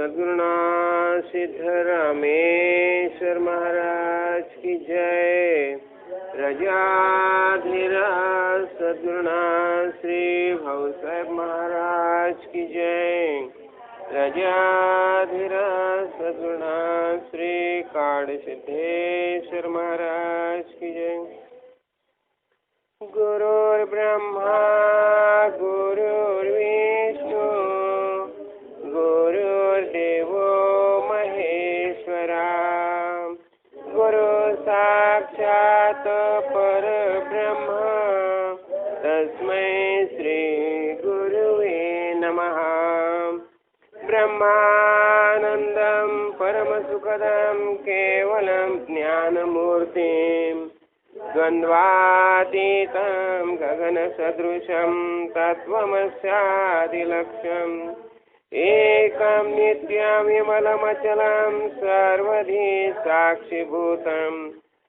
सद्गुरुनाथ सिद्धरामेश्वर महाराज की जय। रजाधीराज सद्गुरुनाथ श्री भाऊसाहेब महाराज की जय। रजाधीराज सद्गुरुनाथ श्री काडसिद्धेश्वर महाराज की जय। गुरुर्ब्रह्मा गुरुर्विष्णु गुरुर्देवो महेश्वरा गुरु साक्षात् परब्रह्म तस्मै श्री गुरुवे नमः। ब्रह्मानन्दं परमसुखदं केवलं ज्ञानमूर्तिं द्वन्द्वातीतं गगनसदृशं तत्त्वमस्यादिलक्ष्यम् एकं नित्यं विमलमचलं सर्वधी साक्षिभूतं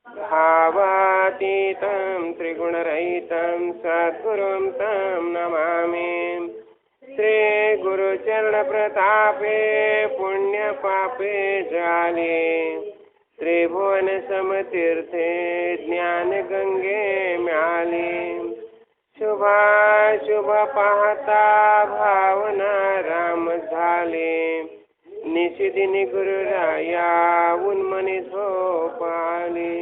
भावातीतं त्रिगुणरहितं सद्गुरुं तं नमामि। श्रीगुरुचरणप्रतापे पुण्यपापे जाले त्रिभुवन समतीर्थे ज्ञानगंगे म्याली शुभाशुभ पाहता भावना राम झाले निशिदिनी गुरुराया उन्मनी झोपाली।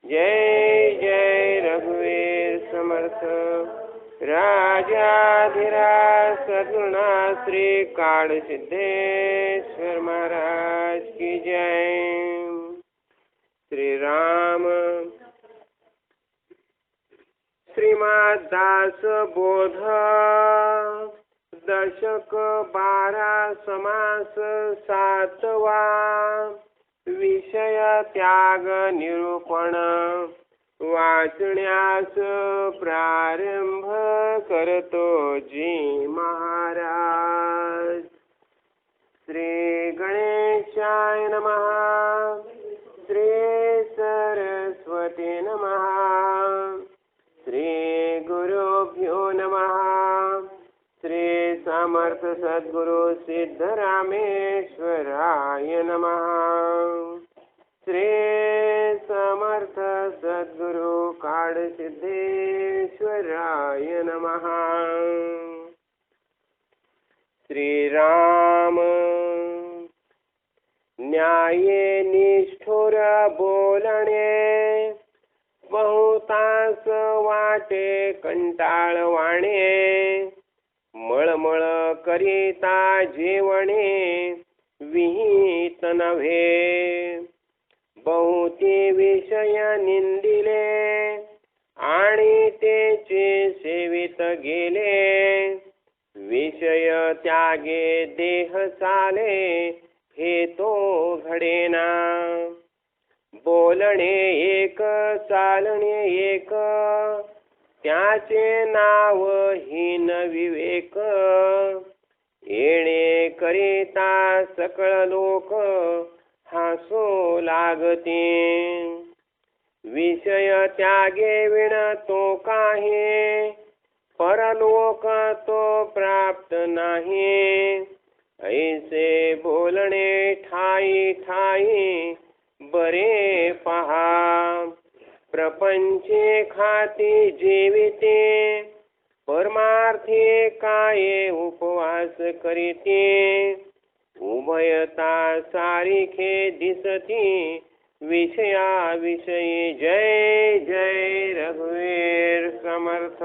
जय जय रघुवीर समर्थ राजाधिराज सद्गुरुनाथ श्री काडसिद्धेश्वर महाराज की जय। श्री राम श्रीमद्दास बोध दशक 12 समास 7वा विषय त्याग निरूपण वाचण्यास प्रारंभ करतो जी महाराज। श्री गणेशाय नमः। श्री सरस्वती नमः। श्री गुरुभ्यो नमः। श्री समर्थ सद्गुरु सिद्धरामेश्वराय नमः। श्री समर्थ सद्गुरु काडसिद्धेश्वराय नमः। श्री राम न्याये निष्ठुर बोलणे बहुतांस वाटे कंटाळवाणे मळमळ करिता जेवणे विहित नव्हे बहुते विषय निंदिले आणि तेचे सेवित गेले विषय त्यागे देह चाले हे तो घडेना बोलणे एक चालणे एक त्याचे नाव हीन विवेक येणे करिता सकळ लोक हसू लागते विषय त्यागे विण तो काही परलोक तो प्राप्त नाही ऐसे बोलणे ठाई ठाई बरे पहा प्रपंचे खाती जीविते परमार्थी काये उपवास करीते उभयता सारिखे दिसती विषया विषयी। जय जय रघुवीर समर्थ।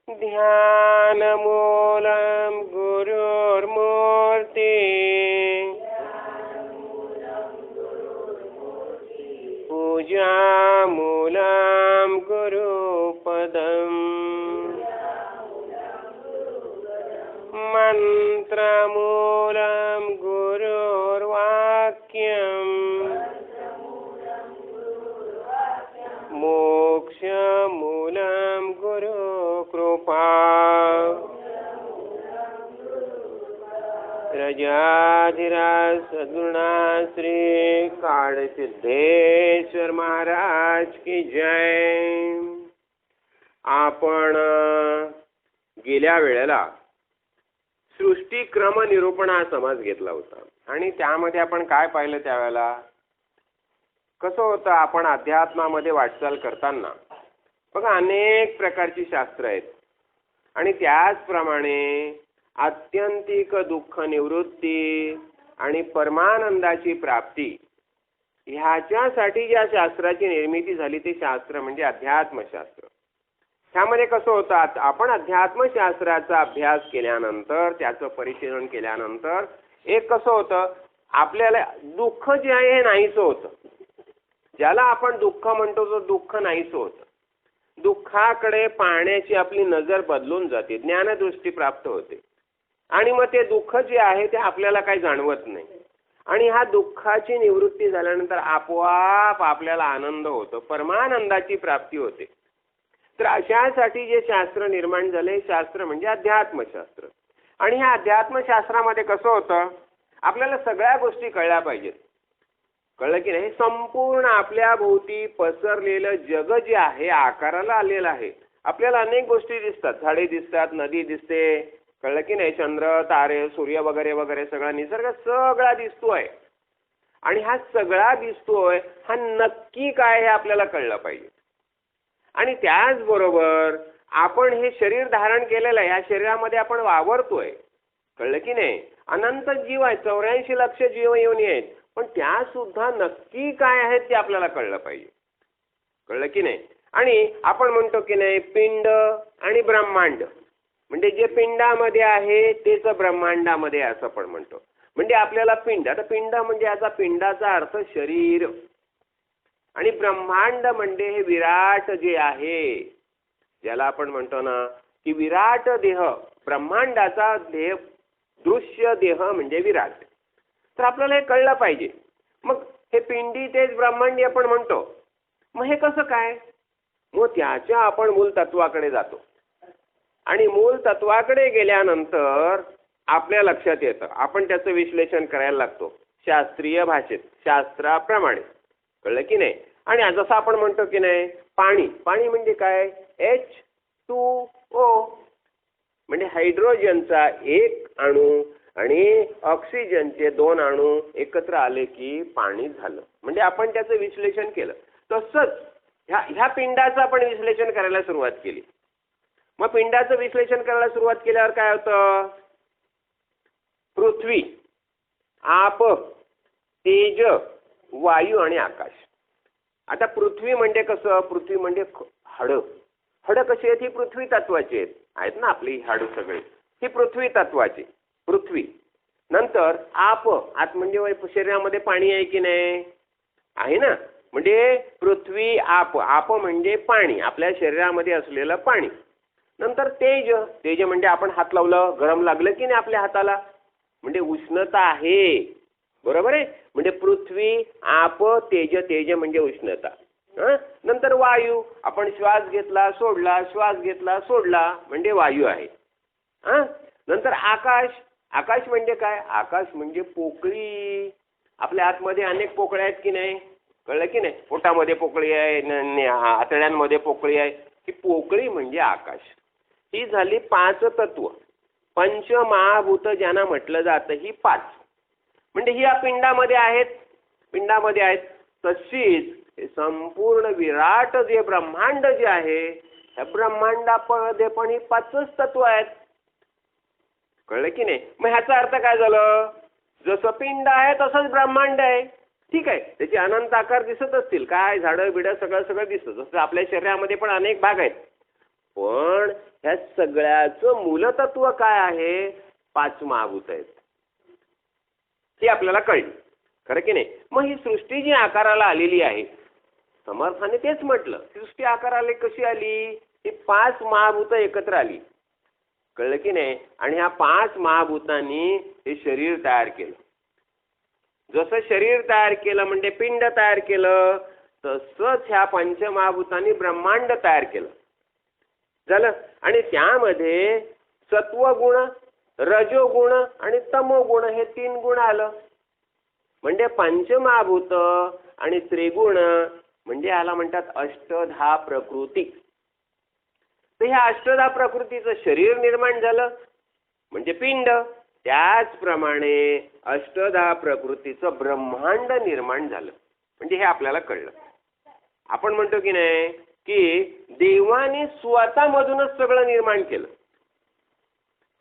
ध्यान मूलम गुरुर्मूर्ति पूजा मूलम गुरुपदम मंत्र मूलम गुरुर्वाक्यम मोक्ष मूलम गुरु कृपा। रजाधिराज सद्गुरुनाथ श्री काडसिद्धेश्वर महाराज की जय। आपण गेल्या वेळेला सृष्टिक्रम निरूपण हा समास घेतला होता आणि त्यामध्ये आपण काय पाहिलं त्यावेळेला कसं होतं आपण अध्यात्मामध्ये वाटचाल करताना बघा अनेक प्रकारची शास्त्र आहेत आणि त्याचप्रमाणे आत्यंतिक दुःख निवृत्ती आणि परमानंदाची प्राप्ती ह्याच्यासाठी ज्या शास्त्राची निर्मिती झाली ते शास्त्र म्हणजे अध्यात्मशास्त्र. त्यामध्ये कसं होतं आपण अध्यात्मशास्त्राचा अभ्यास केल्यानंतर त्याचं परिशीलन केल्यानंतर एक कसं होतं आपल्याला दुःख जे आहे हे नाहीसं होतं. ज्याला आपण दुःख म्हणतो तो दुःख नाहीसं होतं. दुःखाकडे पाहण्याची आपली नजर बदलून जाते, ज्ञानदृष्टी प्राप्त होते आणि मग ते दुःख जे आहे ते आपल्याला काही जाणवत नाही आणि ह्या दुःखाची निवृत्ती झाल्यानंतर आपोआप आपल्याला आनंद होतो, परमानंदाची प्राप्ती होते. तर अशासाठी जे शास्त्र निर्माण झाले शास्त्र म्हणजे अध्यात्मशास्त्र. आणि ह्या अध्यात्मशास्त्रामध्ये कसं होतं आपल्याला सगळ्या गोष्टी कळल्या पाहिजेत. कळलं की नाही? संपूर्ण आपल्या भोवती पसरलेलं जग जे आहे आकाराला आलेलं आहे. आपल्याला अनेक गोष्टी दिसतात, झाडे दिसतात, नदी दिसते, कळलं की नाही, चंद्र तारे सूर्य वगैरे वगैरे सगळा निसर्ग सगळा दिसतोय आणि हा सगळा दिसतोय हा नक्की काय हे आपल्याला कळलं पाहिजे. आणि त्याचबरोबर आपण हे शरीर धारण केलेलं आहे, या शरीरामध्ये आपण वावरतोय, कळलं की नाही. अनंत जीव आहे, 84 लक्ष जीव येऊन आहेत, पण त्या सुद्धा नक्की काय आहेत ते आपल्याला कळलं पाहिजे. कळलं की नाही. आणि आपण म्हणतो की नाही पिंड आणि ब्रह्मांड म्हणजे जे पिंडामध्ये आहे तेच ब्रह्मांडामध्ये असं पण म्हणतो. म्हणजे आपल्याला पिंड, आता पिंड म्हणजे याचा पिंडाचा अर्थ शरीर आणि ब्रह्मांड म्हणजे हे विराट जे आहे ज्याला आपण म्हणतो ना की विराट देह, ब्रह्मांडाचा देह दृश्य देह म्हणजे विराट. तर आपल्याला हे कळलं पाहिजे. मग हे पिंडी तेच ब्रह्मांडी आपण म्हणतो, मग हे कसं काय? मग त्याच्या आपण मूल तत्वाकडे जातो आणि मूल तत्वाकडे गेल्यानंतर आपल्या लक्षात येतं, आपण त्याचं विश्लेषण करायला लागतो शास्त्रीय भाषेत शास्त्राप्रमाणे. कळलं की नाही. आणि जसं आपण म्हणतो की नाही पाणी, पाणी म्हणजे काय H2O म्हणजे हायड्रोजनचा एक अणू आणि ऑक्सिजनचे 2 अणू एकत्र आले की पाणी झालं. म्हणजे आपण त्याचं विश्लेषण केलं. तसंच ह्या पिंडाचं आपण विश्लेषण करायला सुरुवात केली. मग पिंडाचं विश्लेषण करायला सुरुवात केल्यावर काय होतं पृथ्वी, आप, तेज, वायू आणि आकाश. आता पृथ्वी म्हणजे कसं, पृथ्वी म्हणजे हाडं. हाडं कशी आहेत ही पृथ्वी तत्वाची आहेत ना, आपली हाडं सगळे ही पृथ्वी तत्वाची पृथ्वी. नंतर आप, आत म्हणजे शरीरामध्ये पाणी आहे की नाही आहे ना, म्हणजे पृथ्वी आप, आप म्हणजे पाणी, आपल्या शरीरामध्ये असलेलं पाणी. नंतर तेज, तेज म्हणजे आपण हात लावलं गरम लागलं की नाही आपल्या हाताला म्हणजे उष्णता आहे, बरोबर आहे. म्हणजे पृथ्वी आप तेज, तेज म्हणजे उष्णता. नंतर वायू, आपण श्वास घेतला सोडला, श्वास घेतला सोडला म्हणजे वायू आहे. नंतर आकाश, आकाश म्हणजे काय, आकाश म्हणजे पोकळी. आपल्या आतमध्ये अनेक पोकळ्या आहेत की नाही, कळलं की नाही. पोटामध्ये पोकळी आहे, आतड्यांमध्ये पोकळी आहे, ही पोकळी म्हणजे आकाश. ही झाली 5 तत्व, पंचमहाभूत ज्यांना म्हटलं जातं, ही 5 म्हणजे ही या पिंडामध्ये आहेत, पिंडामध्ये आहेत. तशीच संपूर्ण विराट जे ब्रह्मांड जे आहे त्या ब्रह्मांडामध्ये पण ही 5च तत्व आहेत. कळलं की नाही. मग ह्याचा अर्थ काय झालं, जसं पिंड आहे तसंच ब्रह्मांड आहे. ठीक आहे, त्याचे अनंत आकार दिसत असतील, काय झाडं बिडं सगळं सगळं दिसतं. जसं आपल्या शरीरामध्ये पण अनेक भाग आहेत, पण ह्या सगळ्याचं मूलतत्व काय आहे, 5 महाभूत आहेत. हे आपल्याला कळलं, खरं की नाही. मग ही सृष्टी जी आकाराला आलेली आहे, समर्थाने तेच म्हटलं, सृष्टी आकाराला कशी आली, ही 5 महाभूत एकत्र आली. कळलं की नाही. आणि ह्या 5 महाभूतांनी हे शरीर तयार केलं. जसं शरीर तयार केलं म्हणजे पिंड तयार केलं, तसंच ह्या पंचमहाभूतांनी ब्रह्मांड तयार केलं झालं. आणि त्यामध्ये सत्वगुण, रजोगुण आणि तमोगुण हे 3 गुण आलं. म्हणजे पंचमहाभूत आणि त्रिगुण म्हणजे याला म्हणतात अष्टधा प्रकृती. तर ह्या अष्टधा प्रकृतीचं शरीर निर्माण झालं म्हणजे पिंड. त्याचप्रमाणे अष्टधा प्रकृतीचं ब्रह्मांड निर्माण झालं. म्हणजे हे आपल्याला कळलं. आपण म्हणतो की नाही की देवाने स्वतःमधूनच सगळं निर्माण केलं.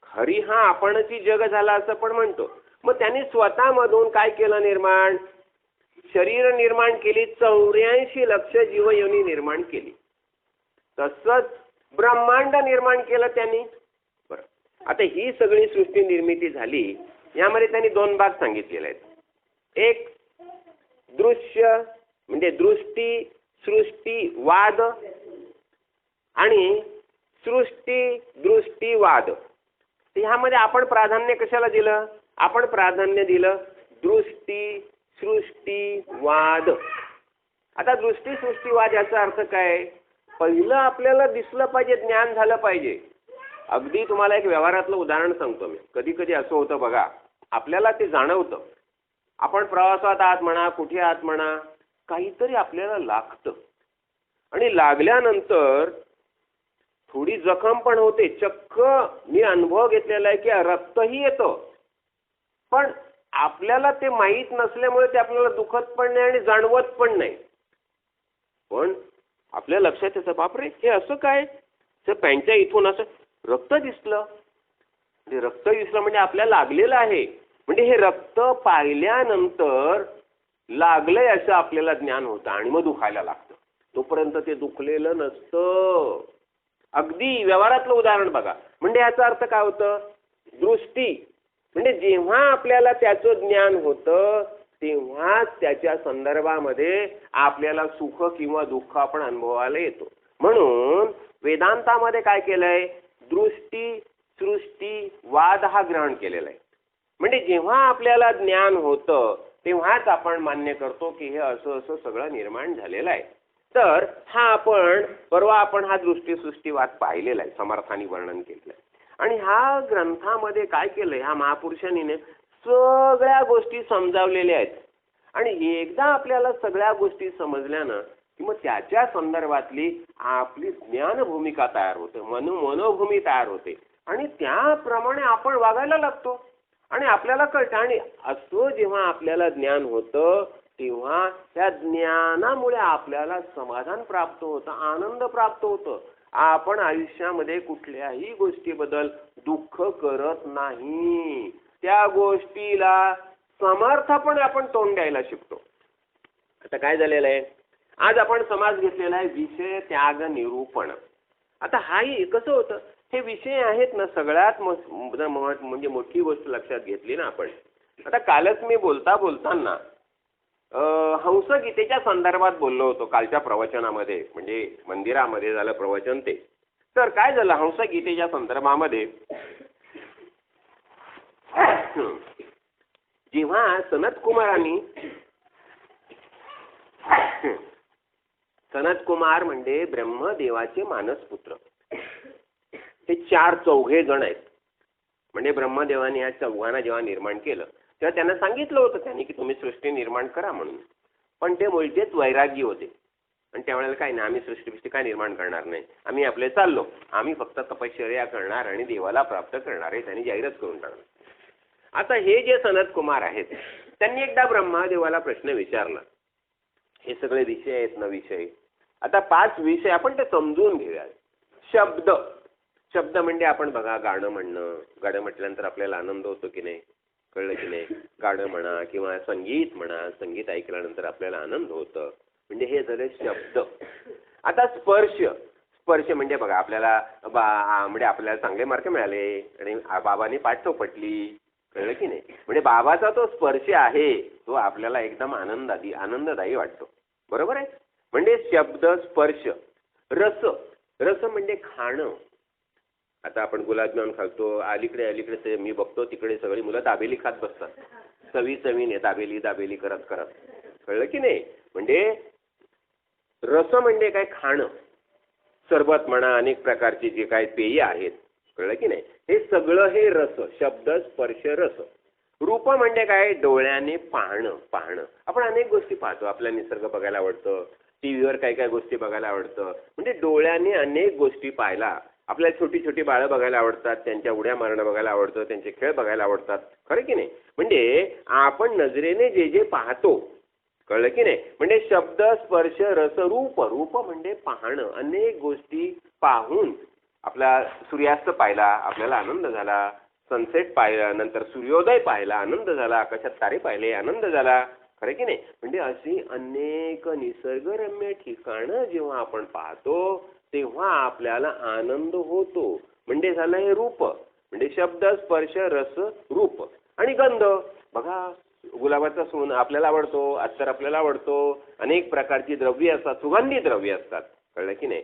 खरी हा आपणच जग झाला असं पण म्हणतो. मग त्यांनी स्वतःमधून काय केलं निर्माण? शरीर निर्माण केली, 84 लक्ष जीवयोनी निर्माण केली. तसंच ब्रह्मांड निर्माण केलं त्यांनी. बरं, आता ही सगळी सृष्टी निर्मिती झाली. यामध्ये त्यांनी 2 भाग सांगितलेले आहेत. एक दृश्य म्हणजे दृष्टी सृष्टी वाद आणि सृष्टी दृष्टी वाद. ह्यामध्ये आपण प्राधान्य कशाला दिलं? आपण प्राधान्य दिलं दृष्टी सृष्टी वाद. आता दृष्टी सृष्टी वाद याचा अर्थ काय? पहिलं आपल्याला दिसलं पाहिजे, ज्ञान झालं पाहिजे. अगदी तुम्हाला एक व्यवहारातलं उदाहरण सांगतो मी. कधी कधी असं होतं बघा, आपल्याला ते जाणवतं. आपण प्रवासात आहात म्हणा, कुठे आहात म्हणा, काहीतरी आपल्याला लागतं आणि लागल्यानंतर थोडी जखम पण होते. चक्क मी अनुभव घेतलेला आहे की रक्तही येतं, पण आपल्याला ते माहीत नसल्यामुळे ते आपल्याला दुखत पण नाही आणि जाणवत पण नाही. पण आपल्या लक्षात येतं, बापरे हे असं काय? तर पॅन्टच्या इथून असं रक्त दिसलं. ते रक्त दिसलं म्हणजे आपल्याला लागलेलं आहे. म्हणजे हे रक्त पाहिल्यानंतर लागलंय असं आपल्याला ज्ञान होतं आणि मग दुखायला लागतं. तोपर्यंत ते दुखलेलं नसतं. अगदी व्यवहारातलं उदाहरण बघा. म्हणजे याचा अर्थ काय होतं? दृष्टी म्हणजे जेव्हा आपल्याला त्याचं ज्ञान होतं तेव्हाच त्याच्या संदर्भामध्ये आपल्याला सुख किंवा दुःख आपण अनुभवायला येतो. म्हणून वेदांतामध्ये काय केलंय? दृष्टी सृष्टी वाद हा ग्रहण केलेला आहे. म्हणजे जेव्हा आपल्याला ज्ञान होतं तेव्हाच आपण मान्य करतो की हे असं असं सगळं निर्माण झालेलं आहे. तर हा परवा आपण हा दृष्टी सृष्टीवाद पाहिलेला आहे, समर्थांनी वर्णन केलेलं आहे. आणि ह्या ग्रंथामध्ये काय केलंय, ह्या महापुरुषांनी सगळ्या गोष्टी समजावलेल्या आहेत. आणि एकदा आपल्याला सगळ्या गोष्टी समजल्यानं की मग त्याच्या संदर्भातली आपली ज्ञान भूमिका तयार होते, मनोभूमी तयार होते आणि त्याप्रमाणे आपण वागायला लागतो आणि आपल्याला कळतं. आणि असं जेव्हा आपल्याला ज्ञान होतं तेव्हा त्या ज्ञानामुळे आपल्याला समाधान प्राप्त होतं, आनंद प्राप्त होतं. आपण आयुष्यामध्ये कुठल्याही गोष्टीबद्दल दुःख करत नाही. त्या गोष्टीला समर्थपणे आपण तोंड द्यायला शिकतो. आता काय झालेलं आहे, आज आपण समाज घेतलेला आहे विषय त्याग निरूपण. आता हाही कसं होतं, हे विषय आहेत ना, सगळ्यात म्हणजे मोठी गोष्ट लक्षात घेतली ना आपण. आता कालच मी बोलताना हंसगीतेच्या संदर्भात बोललो होतो कालच्या प्रवचनामध्ये, म्हणजे मंदिरामध्ये झालं प्रवचन ते. तर काय झालं हंसगीतेच्या संदर्भामध्ये, जेव्हा सनत कुमार म्हणजे ब्रह्मदेवाचे मानसपुत्र, हे 4 चौघे जण आहेत. म्हणजे ब्रह्मदेवाने या चौघांना जेव्हा निर्माण केलं तेव्हा त्यांना सांगितलं होतं त्यांनी की तुम्ही सृष्टी निर्माण करा म्हणून. पण ते मूळचेच वैरागी होते आणि त्यावेळेला काय नाही, आम्ही सृष्टी काय निर्माण करणार नाही, आम्ही आपले चाललो, आम्ही फक्त तपश्चर्या करणार आणि देवाला प्राप्त करणार आहे, त्यांनी जाहीरच करून टाकलं. आता हे जे सनत कुमार आहेत त्यांनी एकदा ब्रह्मदेवाला प्रश्न विचारला. हे सगळे विषय आहेत ना विषय, आता 5 विषय आपण ते समजून घेऊया. शब्द म्हणजे आपण बघा गाणं म्हणणं, गाणं म्हटल्यानंतर आपल्याला आनंद होतो की नाही, कळलं की नाही. गाणं म्हणा किंवा संगीत म्हणा, संगीत ऐकल्यानंतर आपल्याला आनंद होतं, म्हणजे हे झाले शब्द. आता स्पर्श म्हणजे बघा आपल्याला म्हणजे आपल्याला चांगले मार्क मिळाले आणि बाबांनी पाठ चौपटली, कळलं की नाही. म्हणजे बाबाचा तो स्पर्श आहे तो आपल्याला एकदम आनंददायी वाटतो, बरोबर आहे. म्हणजे शब्द स्पर्श. रस म्हणजे खाणं. आता आपण गुलाबजाम खातो, अलीकडे ते मी बघतो तिकडे सगळी मुलं दाबेली खात बसतात, चवीने दाबेली करत, कळलं की नाही. म्हणजे रस म्हणजे काय, खाणं. सरबत म्हणा, अनेक प्रकारची जे काय पेय आहेत, कळलं की नाही, हे सगळं हे रस. शब्द स्पर्श रस. रूप म्हणजे काय, डोळ्याने पाहणं. आपण अनेक गोष्टी पाहतो, आपला निसर्ग बघायला आवडतं, टीव्हीवर काय काय गोष्टी बघायला आवडतं, म्हणजे डोळ्याने अनेक गोष्टी पाहायला आपल्याला छोटी छोटी बाळं बघायला आवडतात, त्यांच्या उड्या मारणं बघायला आवडतं, त्यांचे खेळ बघायला आवडतात, खरं की नाही? म्हणजे आपण नजरेने जे जे पाहतो, कळलं की नाही? म्हणजे शब्द स्पर्श रस रूप, रूप म्हणजे पाहणं. अनेक गोष्टी पाहून आपला सूर्यास्त पाहिला आपल्याला आनंद झाला, सनसेट पाहिला, नंतर सूर्योदय पाहिला आनंद झाला, आकाशात तारे पाहिले आनंद झाला, खरं की नाही? म्हणजे अशी अनेक निसर्गरम्य ठिकाणं जेव्हा आपण पाहतो तेव्हा आपल्याला आनंद होतो. म्हणजे झालं हे रूप, म्हणजे शब्द स्पर्श रस रूप. आणि गंध बघा, गुलाबाचा सून आपल्याला आवडतो, अत्तर आपल्याला आवडतो, अनेक प्रकारची द्रव्ये असतात, सुगंधी द्रव्ये असतात, कळलं की नाही?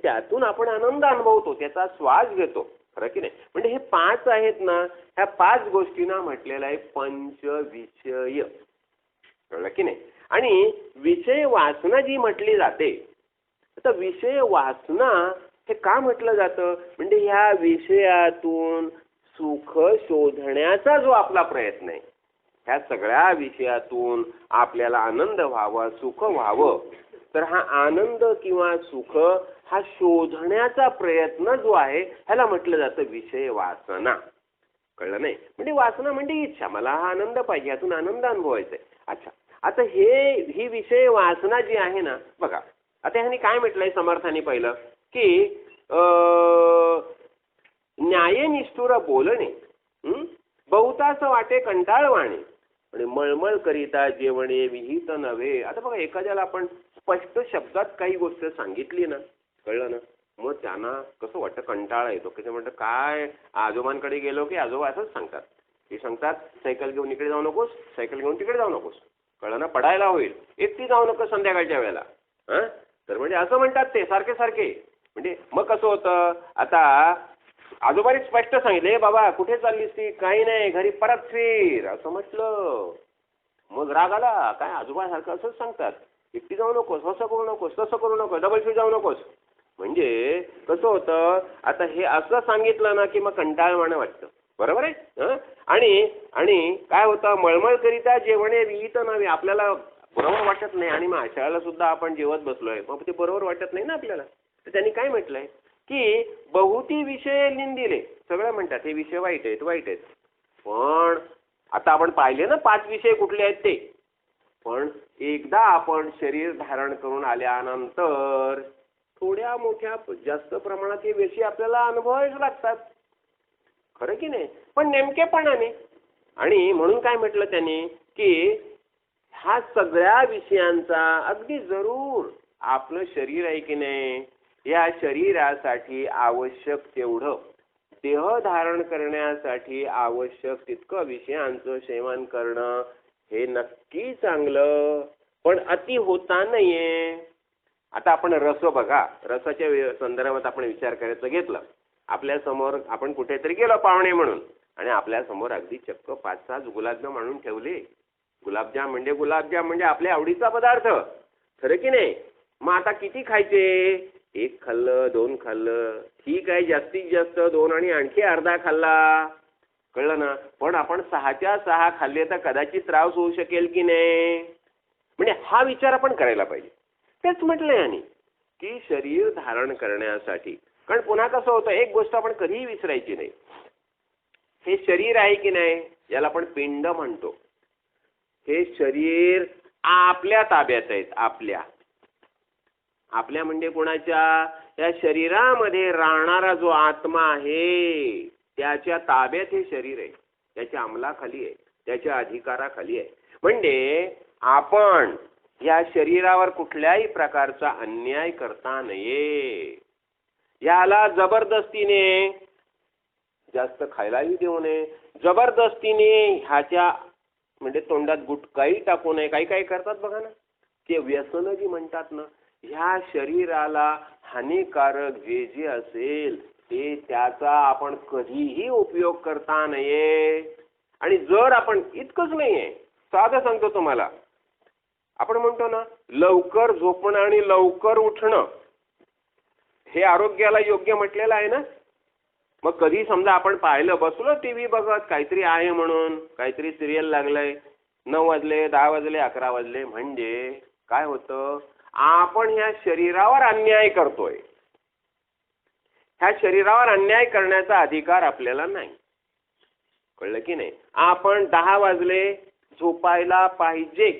त्यातून आपण आनंद अनुभवतो, त्याचा श्वास घेतो, खरं की नाही? म्हणजे हे 5 आहेत ना, ह्या 5 गोष्टींना म्हटलेलं आहे पंचविषय, कळलं की नाही? आणि विषय वासना जी म्हटली जाते, आता विषय वासना हे का म्हटलं जातं? म्हणजे ह्या विषयातून सुख शोधण्याचा जो आपला प्रयत्न आहे, ह्या सगळ्या विषयातून आपल्याला आनंद व्हावा, सुख व्हावं, तर हा आनंद किंवा सुख हा शोधण्याचा प्रयत्न जो आहे ह्याला म्हटलं जातं विषय वासना, कळलं नाही? म्हणजे वासना म्हणजे इच्छा, मला हा आनंद पाहिजे, यातून आनंद अनुभवायचा आहे. अच्छा, आता ही विषय वासना जी आहे ना, बघा आता ह्याने काय म्हटलंय समर्थाने पहिलं की न्यायनिष्ठुर बोलणे, बहुतास वाटे कंटाळवाणे आणि मळमळ करिता जेवणे विहित नव्हे. आता बघा, एखाद्याला आपण स्पष्ट शब्दात काही गोष्ट सांगितली ना, कळलं ना, मग त्यांना कसं वाटतं, कंटाळा येतो. कसं म्हणतं, काय आजोबांकडे गेलो की आजोबा असंच सांगतात, ते सांगतात सायकल घेऊन इकडे जाऊ नकोस, सायकल घेऊन तिकडे जाऊ नकोस, कळलं ना, पडायला होईल, एकटी जाऊ नकोस संध्याकाळच्या वेळेला. तर म्हणजे असं म्हणतात ते सारखे सारखे. म्हणजे मग कसं होतं, आता आजोबाने स्पष्ट सांगितले, बाबा कुठे चाललीस ती, काही नाही, घरी परत फिर, असं म्हटलं. मग राग आला, काय आजोबा सारखं असंच सांगतात, एकटी जाऊ नकोस, असं करू नकोस, तसं करू नकोस, डबल फिर जाऊ नकोस. म्हणजे कसं होतं, आता हे असं सांगितलं ना की मग कंटाळवाणं वाटतं, बरोबर आहे? आणि काय होतं, मळमळ करिता जेवणे विहित नव्हे, आपल्याला बरोबर वाटत नाही. आणि मग अशाला सुद्धा आपण जेवत बसलोय, मग ते बरोबर वाटत नाही ना आपल्याला. तर त्यांनी काय म्हटलंय की बहुती विषय निंदिले, सगळं म्हणतात हे विषय वाईट आहेत वाईट आहेत, पण आता आपण पाहिले ना 5 विषय कुठले आहेत ते. पण एकदा आपण शरीर धारण करून आल्यानंतर थोड्या मोठ्या जास्त प्रमाणात हे विषय आपल्याला अनुभवायला लागतात, खरं की नाही? पण नेमकेपणाने. आणि म्हणून काय म्हटलं त्यांनी की ह्या सगळ्या विषयांचा अगदी जरूर आपलं शरीर आहे की नाही, या शरीरासाठी आवश्यक तेवढं, देह धारण करण्यासाठी आवश्यक तितकं विषयांचं सेवन करणं हे नक्की चांगलं, पण अति होता नाहीये. आता आपण रस बघा, रसाच्या संदर्भात आपण विचार करायचं घेतलं, आपल्या समोर आपण कुठेतरी गेलो पाहुणे म्हणून, आणि आपल्या समोर अगदी चक्क 5-6 गुलाबजाम आणून ठेवले. गुलाबजाम म्हणजे आपल्या आवडीचा पदार्थ, खरं की नाही? मग आता किती खायचे? 1 खाल्लं, 2 खाल्लं, ठीक आहे, जास्तीत जास्त 2 आणि आणखी अर्धा खाल्ला, कळलं ना? पण आपण 6च्या 6 खाल्ले तर कदाचित त्रास होऊ शकेल की नाही? म्हणजे हा विचार आपण करायला पाहिजे. तेच म्हटलंय यांनी की शरीर धारण करण्यासाठी, कारण पुन्हा कसं होतं, एक गोष्ट आपण कधीही विसरायची नाही, हे शरीर आहे की नाही, याला आपण पिंड म्हणतो. हे शरीर आपल्या ताब्यात आहेत, आपल्या म्हणजे कोणाच्या? या शरीरामध्ये राहणारा जो आत्मा आहे त्याच्या ताब्यात हे शरीर आहे, त्याच्या अंमलाखाली आहे, त्याच्या अधिकाराखाली आहे. म्हणजे आपण या शरीरावर कुठल्याही प्रकारचा अन्याय करता नये, याला जबरदस्तीने जास्त खायलाही देऊ नये, जबरदस्तीने ह्याच्या म्हणजे तोंडात गुटखाही टाकू नये. काही काही करतात बघा ना, ते व्यसन जी म्हणतात ना, ह्या शरीराला हानिकारक जे जे असेल ते त्याचा आपण कधीही उपयोग करता नये. आणि जर आपण इतकंच नाहीये, साधं सांगतो तुम्हाला, आपण म्हणतो ना लवकर झोपणं आणि लवकर उठणं हे आरोग्याला योग्य म्हटलेलं आहे ना. मग कधी समजा आपण पाहिलं, बसलो टीव्ही बघत, काहीतरी आहे म्हणून, काहीतरी सिरियल लागलंय, 9 वाजले, 10 वाजले, 11 वाजले, म्हणजे काय होतं, आपण ह्या शरीरावर अन्याय करतोय. ह्या शरीरावर अन्याय करण्याचा अधिकार आपल्याला नाही. कळलं की नाही? आपण 10 वाजले झोपायला पाहिजे,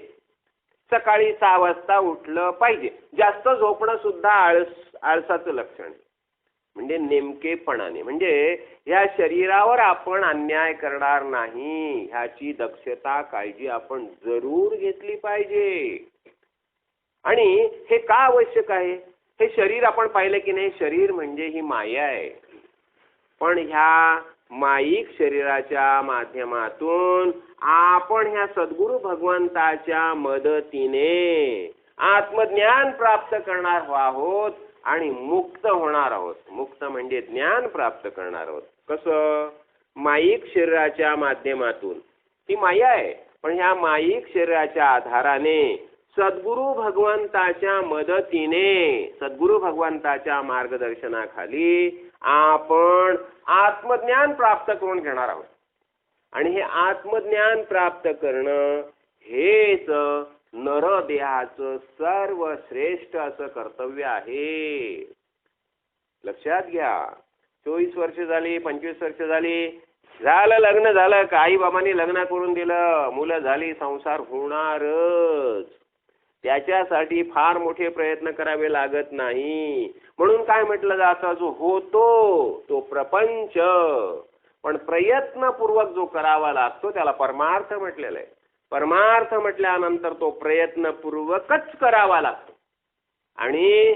सकाळी 6 वाजता उठलं पाहिजे. जास्त झोपणं सुद्धा आळसाचं लक्षण आहे. म्हणजे नेमकेपणाने, म्हणजे या शरीरावर आपण अन्याय करणार नाही ह्याची दक्षता काळजी आपण जरूर घेतली पाहिजे. आणि हे का आवश्यक आहे? हे शरीर आपण पाहिलं की नाही, शरीर म्हणजे ही माया आहे. पण ह्या माईक शरीराच्या माध्यमातून आपण ह्या सद्गुरू भगवंताच्या मदतीने आत्मज्ञान प्राप्त करणार आहोत आणि मुक्त होणार आहोत. मुक्त म्हणजे ज्ञान प्राप्त करणार आहोत. कसं? माईक शरीराच्या माध्यमातून. ही माया आहे, पण ह्या माईक शरीराच्या आधाराने सद्गुरू भगवंताच्या मदतीने, सद्गुरू भगवंताच्या मार्गदर्शनाखाली आपण आत्मज्ञान प्राप्त करून घेणार आहोत. आणि हे आत्मज्ञान प्राप्त करणं हेच नरदेहाचं सर्वश्रेष्ठ असं कर्तव्य आहे. लक्षात घ्या. 24 वर्ष झाली, 25 वर्ष झाली, झालं लग्न झालं, का आई बाबांनी लग्न करून दिलं, मुलं झाली, संसार होणारच. त्याच्यासाठी फार मोठे प्रयत्न करावे लागत नाही. म्हणून काय म्हटलं जातं, जो होतो तो प्रपंच, पण प्रयत्नपूर्वक जो करावा लागतो त्याला परमार्थ म्हटलेलं आहे. परमार्थ म्हटल्यानंतर तो प्रयत्नपूर्वकच करावा लागतो. आणि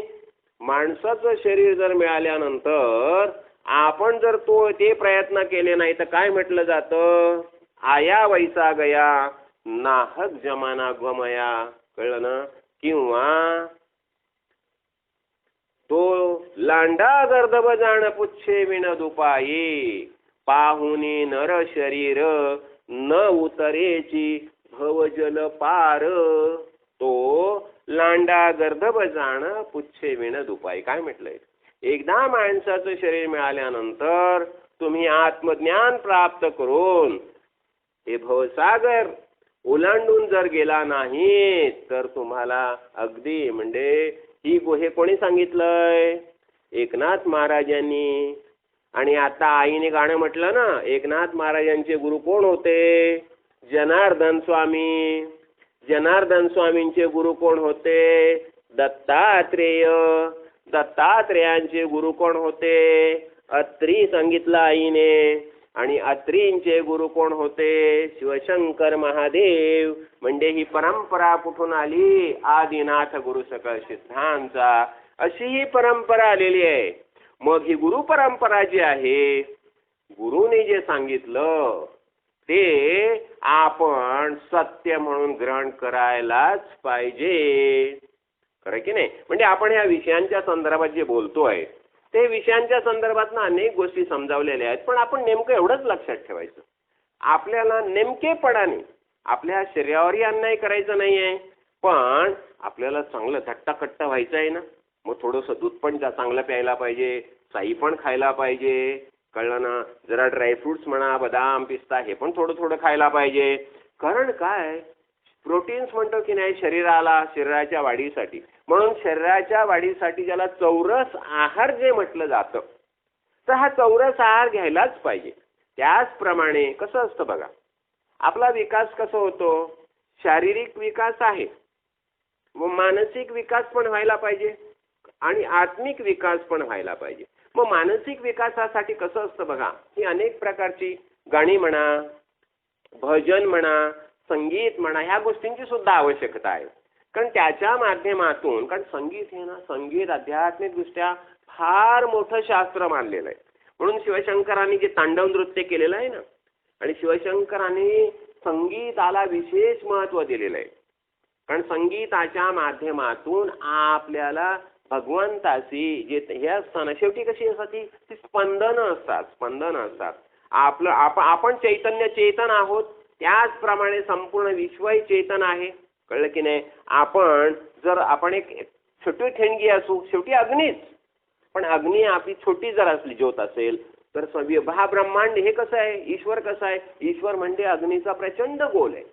माणसाचं शरीर जर मिळाल्यानंतर आपण जर ते प्रयत्न केले नाही तर काय म्हटलं जातं, आया वैसा गया नाहक जमाना गमया. कळलं ना? किंवा तो लांडा गर्दभ जाण पुच्छे विण दुपाई, पाहुनी नर शरीर न उतरेची भवजल पार. तो लांडा गर्दभ जाण पुच्छे विण दुपाई. काय म्हटलंय? एकदा माणसाचं शरीर मिळाल्यानंतर तुम्ही आत्मज्ञान प्राप्त करून हे भवसागर ओलांडून जर गेला नाही तर तुम्हाला अगदी, म्हणजे हे कोणी सांगितलंय? एकनाथ महाराजांनी. आणि आता आईने गाणं म्हटलं ना, एकनाथ महाराजांचे गुरु कोण होते? जनार्दन स्वामी. जनार्दन स्वामींचे गुरु कोण होते? दत्तात्रेय. दत्तात्रेयांचे गुरु कोण होते? अत्री सांगितलं आईने. आणि अत्रींचे गुरु कोण होते? शिवशंकर महादेव. म्हणजे ही परंपरा कुठून आली? आदिनाथ गुरु सकळ सिद्धांचा. अशी ही परंपरा आलेली आहे. मग ही गुरु परंपरा जी आहे, गुरुने जे सांगितलं ते आपण सत्य म्हणून ग्रहण करायलाच पाहिजे. खरं की नाही? म्हणजे आपण ह्या विषयांच्या संदर्भात जे बोलतोय ते विषयांच्या संदर्भात अनेक गोष्टी समजावलेल्या आहेत. पण आपण नेमकं एवढंच लक्षात ठेवायचं, आपल्याला नेमकेपणाने आपल्या शरीरावरही अन्याय करायचं नाहीये, पण आपल्याला चांगलं धट्टाकट्टा व्हायचं आहे ना. मग थोडंसं दूध पण चांगलं प्यायला पाहिजे, साई पण खायला पाहिजे. कळलं ना? जरा ड्रायफ्रुट्स म्हणा, बदाम, पिस्ता हे पण थोडं थोडं खायला पाहिजे. कारण काय, प्रोटीन्स म्हणतो की नाही शरीराला, शरीराच्या वाढीसाठी. म्हणून शरीराच्या वाढीसाठी ज्याला चौरस आहार जे म्हटलं जातं, तर हा चौरस आहार घ्यायलाच पाहिजे. त्याचप्रमाणे कसं असतं बघा, आपला विकास कसा होतो? शारीरिक विकास आहे, मग मानसिक विकास पण व्हायला पाहिजे आणि आत्मिक विकास पण व्हायला पाहिजे. मग मानसिक विकासासाठी कसं असतं बघा, ही अनेक प्रकारची गाणी म्हणा, भजन म्हणा, संगीत म्हणा, ह्या गोष्टींची सुद्धा आवश्यकता आहे. कारण त्याच्या माध्यमातून, कारण संगीत हे ना, संगीत आध्यात्मिकदृष्ट्या फार मोठं शास्त्र मानलेलं आहे. म्हणून शिवशंकरांनी जे तांडव नृत्य केलेलं आहे ना, आणि शिवशंकरांनी संगीताला विशेष महत्त्व दिलेलं आहे. कारण संगीताच्या माध्यमातून आपल्याला भगवंताशी जे हे असतं ना, शेवटी कशी असतात ती स्पंदनं असतात. आपण चैतन्य चेतन आहोत, त्याचप्रमाणे संपूर्ण विश्वही चेतन आहे. कळलं की नाही? आपण एक छोटी ठेणगी असू, शेवटी अग्नीच, पण अग्नी आपली छोटी जर असली ज्योत असेल तर ब्रह्मांड हे कसं आहे, ईश्वर कसं आहे? ईश्वर म्हणजे अग्नीचा प्रचंड गोल आहे.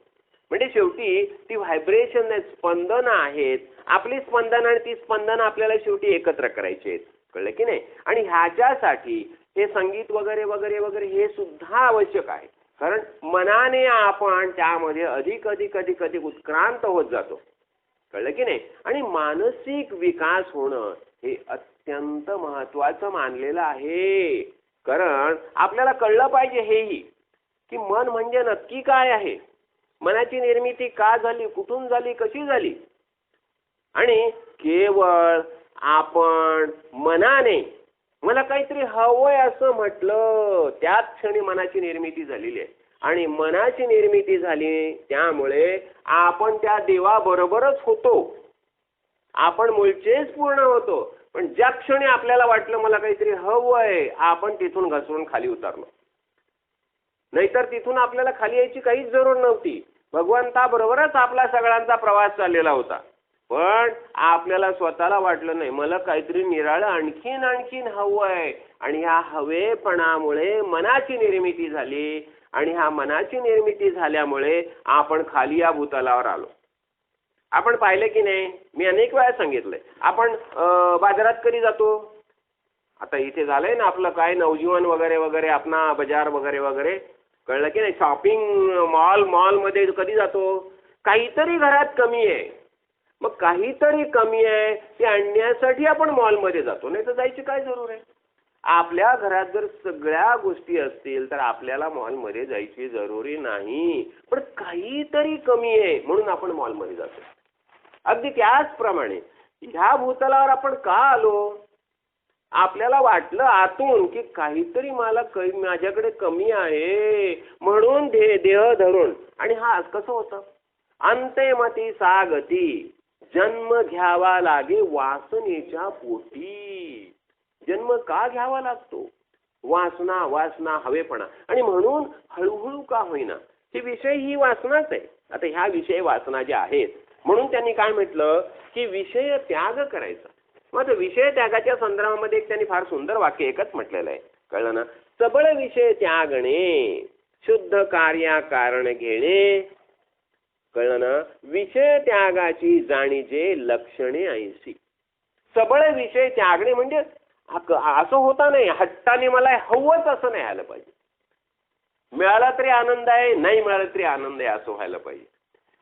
म्हणजे शेवटी ती व्हायब्रेशन, स्पंदनं आहेत. आपली स्पंदनं आणि ती स्पंदनं आपल्याला शेवटी एकत्र करायची आहेत. कळलं की नाही. आणि ह्याच्यासाठी हे संगीत वगैरे वगैरे वगैरे हे सुद्धा आवश्यक आहे. कारण मनाने आपण त्यामध्ये अधिक अधिक अधिक अधिक उत्क्रांत होत जातो. कळलं की नाही. आणि मानसिक विकास होणं हे अत्यंत महत्वाचं मानलेलं आहे. कारण आपल्याला कळलं पाहिजे हेही की मन म्हणजे नक्की काय आहे, मनाची निर्मिती का झाली, कुठून झाली, कशी झाली. आणि केवळ आपण मनाने मला काहीतरी हवंय असं म्हटलं त्याच क्षणी मनाची निर्मिती झालेली आहे. आणि मनाची निर्मिती झाली त्यामुळे आपण त्या देवाबरोबरच होतो, आपण मूळचेच पूर्ण होतो. पण ज्या क्षणी आपल्याला वाटलं मला काहीतरी हवंय, आपण तिथून घसरून खाली उतरलो. नाहीतर तिथून आपल्याला खाली यायची काहीच जरूर नव्हती. भगवंताबरोबरच आपला सगळ्यांचा प्रवास चाललेला होता. पण आपल्याला स्वतःला वाटलं नाही मला काहीतरी निराळं आणखीन आणखीन हवंय. आणि ह्या हवेपणामुळे मनाची निर्मिती झाली. आणि ह्या मनाची निर्मिती झाल्यामुळे आपण खाली या भूतलावर आलो. आपण पाहिलं की नाही, मी अनेक वेळा सांगितलंय, आपण बाजारात कधी जातो. आता इथे झालंय ना आपलं काय नवजीवन वगैरे वगैरे, आपणा बाजार वगैरे वगैरे, कळलं की नाही. शॉपिंग मॉलमध्ये कधी जातो, काहीतरी घरात कमी आहे. मग काहीतरी कमी आहे ते आणण्यासाठी आपण मॉलमध्ये जातो, नाही तर जायची काय जरूर आहे. आपल्या घरात जर सगळ्या गोष्टी असतील तर आपल्याला मॉलमध्ये जायची जरुरी नाही. पण काहीतरी कमी आहे म्हणून आपण मॉलमध्ये जातो. अगदी त्याचप्रमाणे ह्या भूतलावर आपण का आलो, आपल्याला वाटलं आतून की काहीतरी मला माझ्याकडे कमी आहे म्हणून देह धरून. आणि हा कसं होतं, अंतेमती सागती जन्म घ्यावा लागे वासनेच्या पोटी. जन्म का घ्यावा लागतो, वासना वासना हवेपणा. आणि म्हणून हळूहळू का होईना हे विषय ही वासनाच आहे. आता ह्या विषय वासना ज्या आहेत म्हणून त्यांनी काय म्हटलं की विषय त्याग करायचा. मग विषय त्यागाच्या संदर्भामध्ये एक त्यांनी फार सुंदर वाक्य एकच म्हटलेलं आहे, कळलं ना. सबळ विषय त्यागणे शुद्ध कार्या कारण घेणे, कळलं ना. विषय त्यागाची जाणीजे लक्षणे ऐसी. सबळ विषय त्यागणे म्हणजे असं होता नाही हट्टाने मला हवंच असं नाही आलं पाहिजे. मिळाला तरी आनंद आहे, नाही मिळाला तरी आनंद आहे असं व्हायला पाहिजे.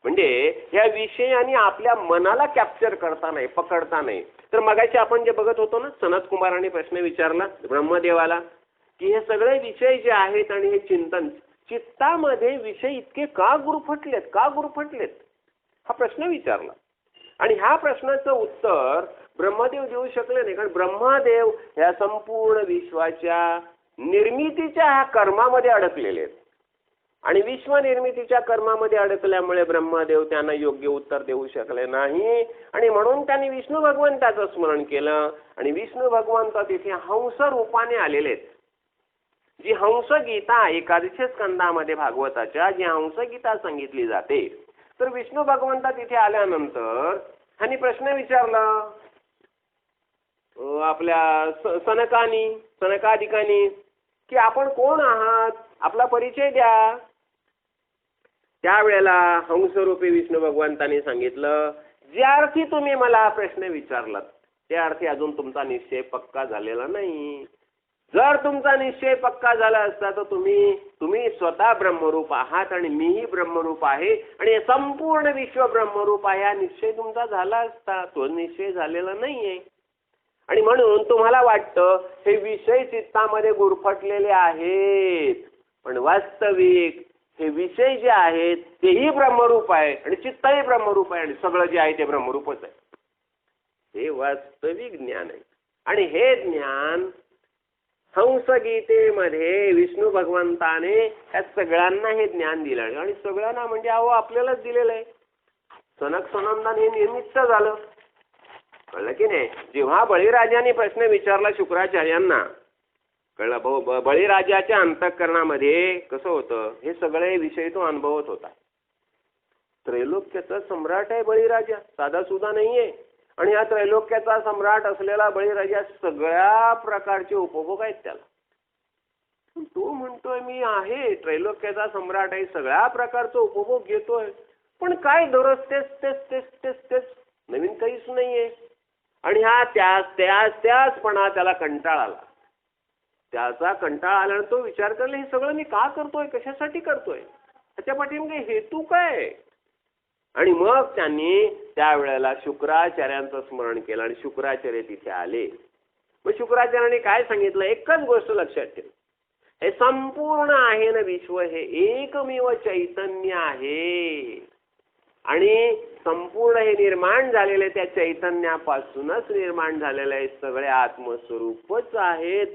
म्हणजे ह्या विषयाने आपल्या मनाला कॅप्चर करता नाही, पकडता नाही. तर मगाशी आपण जे बघत होतो ना, सनत कुमारांनी प्रश्न विचारला ब्रह्मदेवाला की हे सगळे विषय जे आहेत आणि हे चिंतन चित्तामध्ये विषय इतके का गुरफटलेत, का गुरफटलेत, हा प्रश्न विचारला. आणि ह्या प्रश्नाचं उत्तर ब्रह्मदेव देऊ शकले नाही. कारण ब्रह्मदेव ह्या संपूर्ण विश्वाच्या निर्मितीच्या ह्या कर्मामध्ये अडकलेले आहेत. आणि विश्व निर्मितीच्या कर्मामध्ये अडकल्यामुळे ब्रह्मदेव त्यांना योग्य उत्तर देऊ शकले नाही. आणि म्हणून त्यांनी विष्णू भगवंताचं स्मरण केलं. आणि विष्णू भगवंत तिथे हंस रूपाने आलेले आहेत. जी हंस गीता 11 स्कंदामध्ये भागवताच्या जी हंस गीता सांगितली जाते, तर विष्णू भगवंता तिथे आल्यानंतर ह्यांनी प्रश्न विचारला आपल्या सनकादिकांनी की आपण कोण आहात, आपला परिचय द्या. त्यावेळेला हंसरूपी विष्णू भगवंतांनी सांगितलं ज्या अर्थी तुम्ही मला प्रश्न विचारलात त्या अर्थी अजून तुमचा निश्चय पक्का झालेला नाही. जर तुमचा निश्चय पक्का झाला असता तर तुम्ही स्वतः ब्रह्मरूप आहात आणि मीही ब्रह्मरूप आहे आणि संपूर्ण विश्व ब्रह्मरूप आहे हा निश्चय तुमचा झाला असता. तो निश्चय झालेला नाहीये. आणि म्हणून तुम्हाला वाटतं हे विषय चित्तामध्ये गुरफटलेले आहेत, पण वास्तविक हे विषय जे आहेत तेही ब्रह्मरूप आहे आणि चित्तही ब्रह्मरूप आहे आणि सगळं जे आहे ते ब्रह्मरूपच आहे. हे वास्तविक ज्ञान आहे. आणि हे ज्ञान हंसगीतेमध्ये विष्णू भगवंताने या सगळ्यांना हे ज्ञान दिलं. आणि सगळ्यांना म्हणजे आपल्यालाच दिलेलं आहे. सनक सनंदन हे निमित्त झालं, कळलं की नाही. जेव्हा बळीराजाने प्रश्न विचारला शुक्राचार्यांना, कळलं, बळीराजाच्या अंतःकरणामध्ये कसं होतं हे सगळे विषय तो अनुभवत होता. त्रैलोक्याचा सम्राट आहे बळीराजा, साधा सुद्धा नाहीये. आणि या त्रैलोक्याचा सम्राट असलेला बळीराजा सगळ्या प्रकारचे उपभोग आहेत त्याला. तो म्हणतोय मी आहे त्रैलोक्याचा सम्राट आहे, सगळ्या प्रकारचा उपभोग घेतोय, पण काय दररोज तेच तेच तेच तेच तेच नवीन काहीच नाहीये. आणि हा त्याचपणा त्याला कंटाळा आला. त्याचा कंटाळा आल्यानं तो विचार करला, हे सगळं मी का करतोय, कशासाठी करतोय, त्याच्या पाठीमागे हेतू काय. आणि मग त्यांनी त्यावेळेला शुक्राचार्यांचं स्मरण केलं आणि शुक्राचार्य तिथे आले. मग शुक्राचार्यांनी काय सांगितलं, एकच गोष्ट लक्षात ठेव, हे संपूर्ण आहे ना विश्व, हे एकमेव चैतन्य आहे आणि संपूर्ण हे निर्माण झालेले त्या चैतन्यापासूनच निर्माण झालेले आहे. सगळे आत्मस्वरूपच आहेत,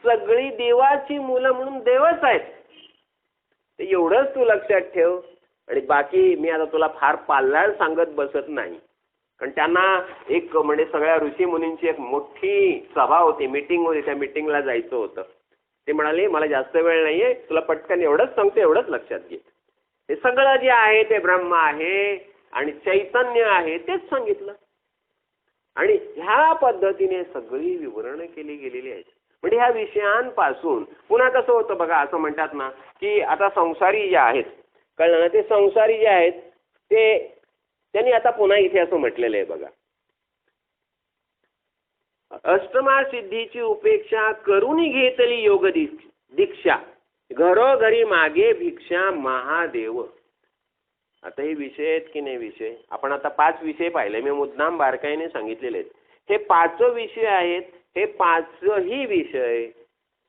सगळी देवाची मुलं म्हणून देवच आहेत. ते एवढंच तू लक्षात ठेव. आणि बाकी मी आता तुला फार पाल्लाळ सांगत बसत नाही, कारण त्यांना एक म्हणजे सगळ्या ऋषी मुनींची एक मोठी सभा होती, मीटिंग होती, त्या मीटिंगला जायचं होतं. ते म्हणाले मला जास्त वेळ नाहीये, तुला पटकन एवढंच सांगतो, एवढंच लक्षात घे. हे सगळं जे आहे ते ब्रह्म आहे आणि चैतन्य आहे तेच सांगितलं. आणि ह्या पद्धतीने सगळी विवरणं केली गेलेली आहेत. म्हणजे ह्या विषयांपासून पुन्हा कसं होतं बघा, असं म्हणतात ना की आता संसारी जे आहेत, कळलं ना, ते संसारी जे आहेत ते त्यांनी आता पुन्हा इथे असं म्हटलेलं आहे बघा, अष्टमा सिद्धीची उपेक्षा करून घेतली योग दीक्षा, घरोघरी मागे भिक्षा महादेव. आता हे विषय आहेत की नाही विषय, आपण आता 5 विषय पाहिले, मी मुद्दाम बारकाईने सांगितलेले आहेत. हे 5 विषय आहेत. हे 5ही विषय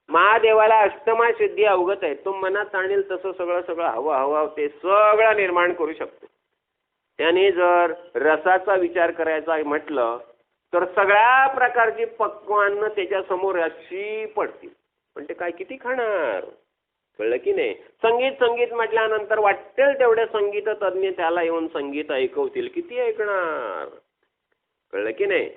महादेवाला अष्टमा सिद्धी अवगत आहे. तो मनात आणेल तसं सगळं हवं ते सगळं निर्माण करू शकतो. त्याने जर रसाचा विचार करायचा म्हटलं तर सगळ्या प्रकारची पक्वान्न त्याच्यासमोर अशी पडतील, पण ते काय किती खाणार, कळलं की नाही. संगीत म्हटल्यानंतर वाटेल तेवढे संगीत तज्ञ त्याला येऊन संगीत ऐकवतील, किती ऐकणार, कळलं की नाही.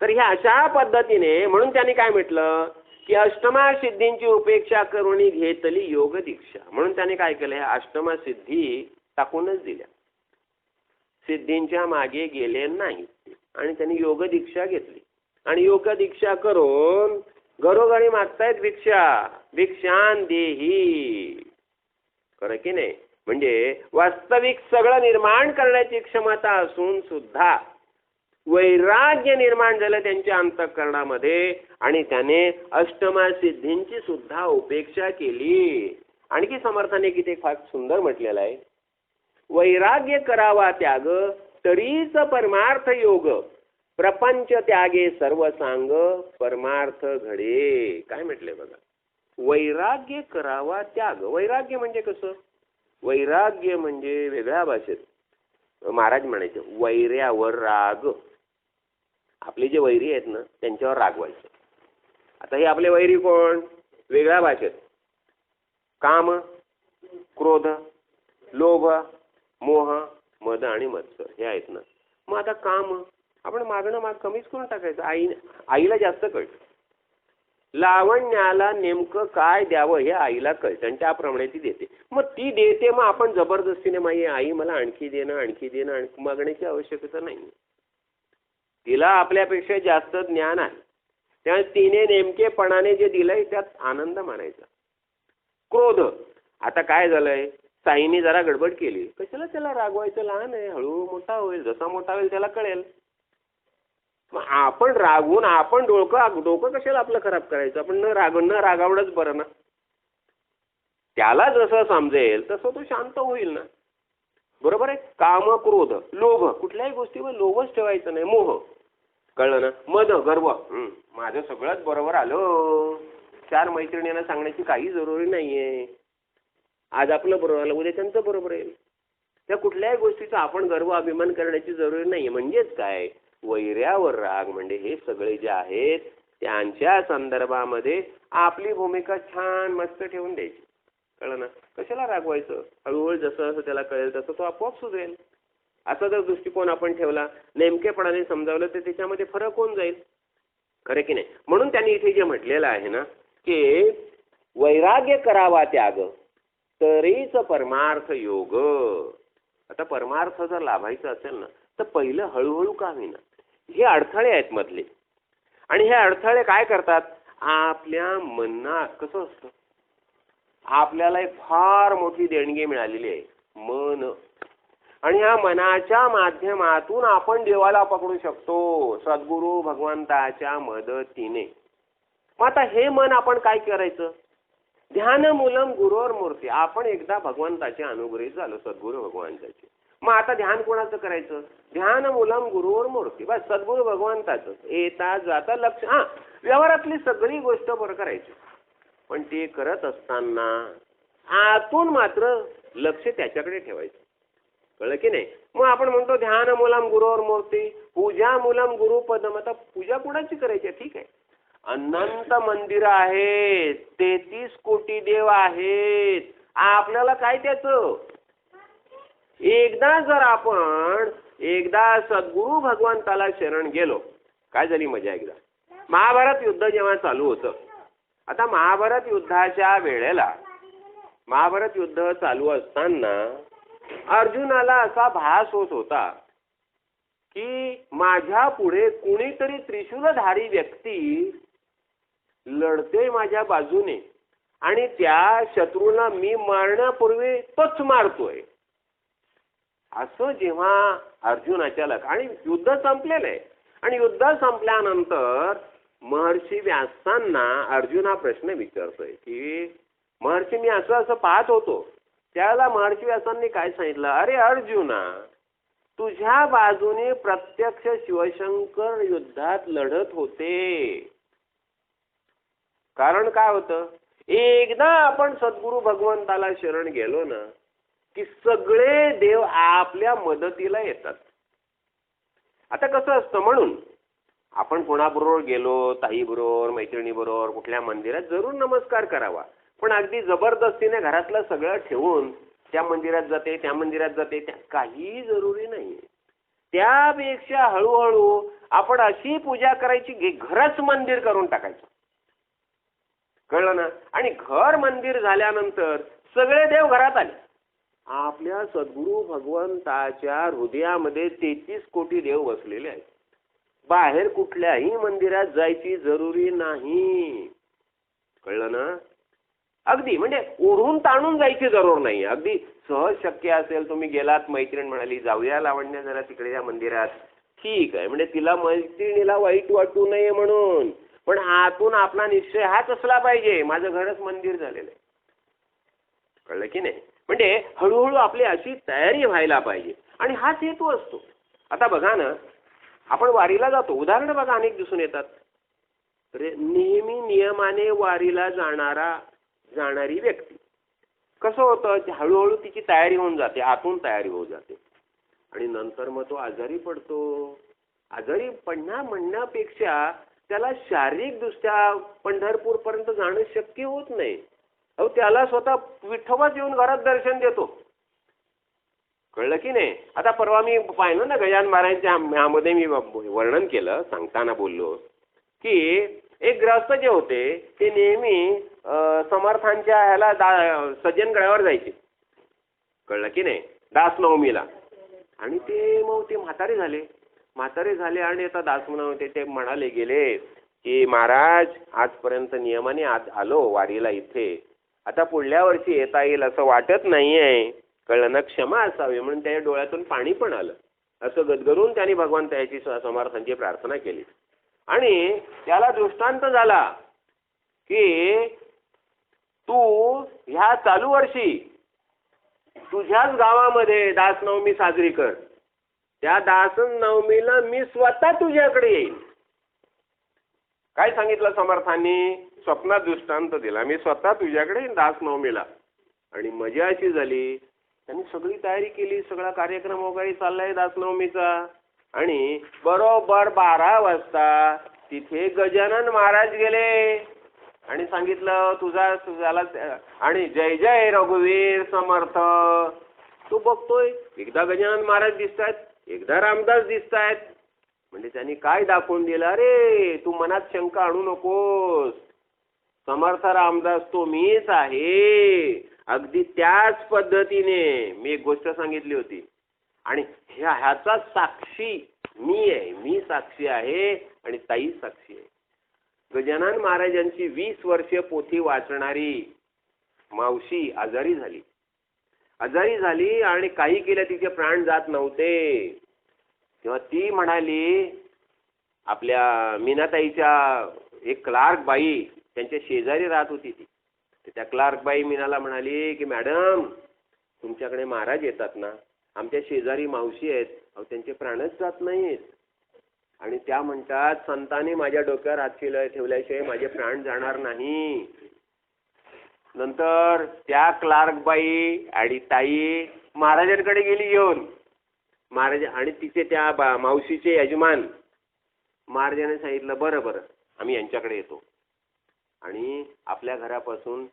तर ह्या अशा पद्धतीने म्हणून त्यांनी काय म्हटलं की अष्टमा सिद्धींची उपेक्षा करून घेतली योग दीक्षा. म्हणून त्याने काय केलं, ह्या अष्टमा सिद्धी टाकूनच दिल्या, सिद्धींच्या मागे गेले नाही आणि त्यांनी योग दीक्षा घेतली. आणि योग दीक्षा करून घरोघरी मागतायत भिक्षान देही, खरं की नाही. म्हणजे वास्तविक सगळं निर्माण करण्याची क्षमता असून सुद्धा वैराग्य निर्माण झालं त्यांच्या अंतःकरणामध्ये आणि त्याने अष्टमा सिद्धींची सुद्धा उपेक्षा केली. आणखी समर्थाने किती फार सुंदर म्हटलेलं आहे, वैराग्य करावा त्याग तरीच परमार्थ योग, प्रपंच त्यागे सर्व सांग परमार्थ घडे. काय म्हटले बघा, वैराग्य करावा त्याग. वैराग्य म्हणजे कसं, वैराग्य म्हणजे वेगळ्या भाषेत महाराज म्हणायचे वैर्यावर राग. आपले जे वैरी आहेत ना त्यांच्यावर रागवायचं. आता हे आपले वैरी कोण, वेगळ्या भाषेत काम, क्रोध, लोभ, मोह, मद आणि मत्सर हे आहेत ना. मग आता काम आपण मागणं कमीच करून टाकायचं. आईला जास्त कळतं, लावण्याला नेमकं काय द्यावं हे आईला कळतं आणि त्याप्रमाणे ती देते. मग ती देते, मग आपण जबरदस्तीने माई आई मला आणखी देणं मागण्याची आवश्यकता नाही. तिला आपल्यापेक्षा जास्त ज्ञान आहे, त्यामुळे तिने नेमकेपणाने जे दिलंय त्यात आनंद मानायचा. क्रोध, आता काय झालंय, साईने जरा गडबड केली, कशाला त्याला रागवायचं, लहान आहे, हळू मोठा होईल, जसा मोठा होईल त्याला कळेल. मग आपण रागवून आपण डोकं कशाला आपलं खराब करायचं, आपण न रागावणंच बरं ना. त्याला जसं समजेल तसं तो शांत होईल ना, बरोबर आहे. काम, क्रोध, लोभ, कुठल्याही गोष्टीवर लोभच ठेवायचं नाही. मोह, कळलं ना. मद, गर्व, माझं सगळंच बरोबर आलं, 4 मैत्रिणींना सांगण्याची काही जरुरी नाहीये, आज आपलं बरोबर आलं उद्या त्यांचं बरोबर येईल. त्या कुठल्याही गोष्टीचा आपण गर्व अभिमान करण्याची जरुरी नाहीये. म्हणजेच काय, वैर्यावर राग म्हणजे हे सगळे जे आहेत त्यांच्या संदर्भामध्ये आपली भूमिका छान मस्त ठेवून द्यायची, कळलं ना. कशाला रागवायचं, हळूहळू जसं त्याला कळेल तसं तो आपोआप सुधरेल. असा जर दृष्टिकोन आपण ठेवला, नेमकेपणाने समजावलं तर त्याच्यामध्ये फरक होऊन जाईल, खरं की नाही. म्हणून त्यांनी इथे जे म्हटलेलं आहे ना की वैराग्य करावा त्याग तरीच परमार्थ योग. आता परमार्थ जर लाभायचं असेल ना तर पहिलं हळूहळू का होईना, हे अडथळे आहेत मधले. आणि हे अडथळे काय करतात, आपल्या मनात कसं असतं, आपल्याला एक फार मोठी देणगी मिळालेली आहे, मन. आणि ह्या मनाच्या माध्यमातून आपण देवाला पकडू शकतो सद्गुरू भगवंताच्या मदतीने. मग आता हे मन आपण काय करायचं? ध्यान मूलम गुरोर मूर्ती. आपण एकदा भगवंताचे अनुग्रहित झालो सद्गुरू भगवंताचे. मग आता ध्यान कोणाचं करायचं? ध्यान मूलम गुरुवर मूर्ती. बस सद्गुरू भगवंताचं येता जाता लक्ष. व्यवहारातली सगळी गोष्ट बरं करायची, पण ते करत असताना आतून मात्र लक्ष त्याच्याकडे ठेवायचं. कळलं की नाही? मग आपण म्हणतो ध्यान मूलम गुरुवर मूर्ती, पूजा मूलम गुरुपदम. आता पूजा कुणाची करायची? ठीक आहे, अनंत मंदिर आहेत, 33 कोटी देव आहेत, आपल्याला काय त्याचं? एकदा जर आपण सद्गुरू भगवंताला शरण गेलो, काय झाली मजा? एकदा महाभारत युद्ध जेव्हा चालू होतं, आता महाभारत युद्धाच्या वेळेला महाभारत युद्ध चालू असताना अर्जुनाला असा भास होत होता की माझ्या पुढे कुणीतरी त्रिशूलधारी व्यक्ती लढते माझ्या बाजूने आणि त्या शत्रूला मी मारण्यापूर्वी तोच मारतोय, असं जेव्हा अर्जुनाच्या आणि युद्ध संपलेलं आहे. आणि युद्ध संपल्यानंतर महर्षी व्यासांना अर्जुन हा प्रश्न विचारतोय की महर्षी मी असं असं पाहत होतो. त्याला महर्षी व्यासांनी काय सांगितलं? अरे अर्जुना, तुझ्या बाजूने प्रत्यक्ष शिवशंकर युद्धात लढत होते. कारण काय होतं? एकदा आपण सद्गुरू भगवंताला शरण गेलो ना की सगळे देव आपल्या मदतीला येतात. आता कसं असतं, म्हणून आपण कोणाबरोबर गेलो, ताईबरोबर, मैत्रिणीबरोबर कुठल्या मंदिरात जरूर नमस्कार करावा, पण अगदी जबरदस्तीने घरातलं सगळं ठेवून त्या मंदिरात जाते त्या मंदिरात जाते त्या काही जरुरी नाही. त्यापेक्षा हळूहळू आपण अशी पूजा करायची की घरच मंदिर करून टाकायचं. कळलं ना? आणि घर मंदिर झाल्यानंतर सगळे देव घरात आले. आपल्या सद्गुरू भगवंताच्या हृदयामध्ये 33 कोटी देव बसलेले आहेत. बाहेर कुठल्याही मंदिरात जायची जरुरी नाही. कळलं ना? अगदी म्हणजे ओढून ताणून जायची जरूर नाही. अगदी सहज शक्य असेल, तुम्ही गेलात, मैत्रीण म्हणाली जाऊया लावण्या जरा तिकडे या मंदिरात, ठीक आहे, म्हणजे तिला मैत्रिणीला वाईट वाटू नये म्हणून, पण आतून आपला निश्चय हाच असला पाहिजे, माझं घरच मंदिर झालेलं आहे. कळलं की नाही? म्हणजे हळूहळू आपली अशी तयारी व्हायला पाहिजे आणि हाच हेतू असतो. आता बघा ना, आपण वारीला जातो, उदाहरण बघा अनेक दिसून येतात. नेहमी नियमाने वारीला जाणारी व्यक्ती कसं होतं, हळूहळू तिची तयारी होऊन जाते, आतून तयारी होऊन जाते आणि नंतर मग तो आजारी पडतो. आजारी पडणं म्हणण्यापेक्षा त्याला शारीरिकदृष्ट्या पंढरपूर पर्यंत जाणं शक्य होत नाही. अहो, त्याला स्वतः विठोबाच येऊन घरात दर्शन देतो. कळलं की नाही? आता परवा मी पाहिलं ना, गजानन महाराजांच्या ह्यामध्ये मी वर्णन केलं, सांगताना बोललो की एक ग्रहस्थ जे होते ते नेहमी समर्थांच्या ह्याला सज्जनगडावर जायचे. कळलं की नाही? दासनवमीला. आणि ते मग ते म्हातारे झाले आणि आता दासनवमी ते म्हणाले गेले की महाराज, आजपर्यंत नियमाने आज आलो वारीला इथे, आता पुढल्या वर्षी येता येईल असं वाटत नाहीये. कळलं ना? क्षमा असावी. म्हणून त्याच्या डोळ्यातून पाणी पण आलं. असं गदगदून त्यांनी भगवंताची समर्थांची प्रार्थना केली आणि त्याला दृष्टांत झाला की तू ह्या चालू वर्षी तुझ्याच गावामध्ये दासनवमी साजरी कर. त्या दासनवमीला मी स्वतः तुझ्याकडे येईल. काय सांगितलं समर्थांनी? स्वप्नात दृष्टांत दिला, मी स्वतः तुझ्याकडे येईन दासनवमीला. आणि मजा अशी झाली, त्यांनी सगळी तयारी केली, सगळा कार्यक्रम वगैरे चाललाय दासनवमीचा आणि बरोबर 12 वाजता तिथे गजानन महाराज गेले आणि सांगितलं तुझ्याला आणि जय जय रघुवीर समर्थ. तू बघतोय एकदा गजानन महाराज दिसतायत, एकदा रामदास दिसतायत. म्हणजे त्यांनी काय दाखवून दिलं? अरे तू मनात शंका आणू नकोस, समर्थ रामदास तो मीच आहे. अगदी त्याच पद्धतीने मी एक गोष्ट सांगितली होती आणि ह्याचा साक्षी मी आहे, मी साक्षी आहे आणि ताई साक्षी आहे. गजानन महाराजांची 20 वर्षे पोथी वाचणारी मावशी आजारी झाली आजारी झाली आणि काही केलं तिचे प्राण जात नव्हते. तेव्हा ती म्हणाली, आपल्या मीनाताईच्या एक क्लार्क बाई त्यांच्या शेजारी राहत होती ती. त्या क्लार्क बाई मीनाला म्हणाली की मॅडम, तुमच्याकडे महाराज येतात ना, आमच्या शेजारी मावशी आहेत, अहो त्यांचे प्राणच जात नाहीत. आणि त्या म्हणतात, संतांनी माझ्या डोक्यावर हात ठेवल्याशिवाय माझे प्राण जाणार नाही. नंतर त्या क्लार्क बाई आणि ताई महाराजांकडे गेली घेऊन. महाराज आणि तिचे त्या मावशीचे यजमान महाराजांनी सांगितलं, बरं बरं आम्ही यांच्याकडे येतो. आणि आपल्या घरापासून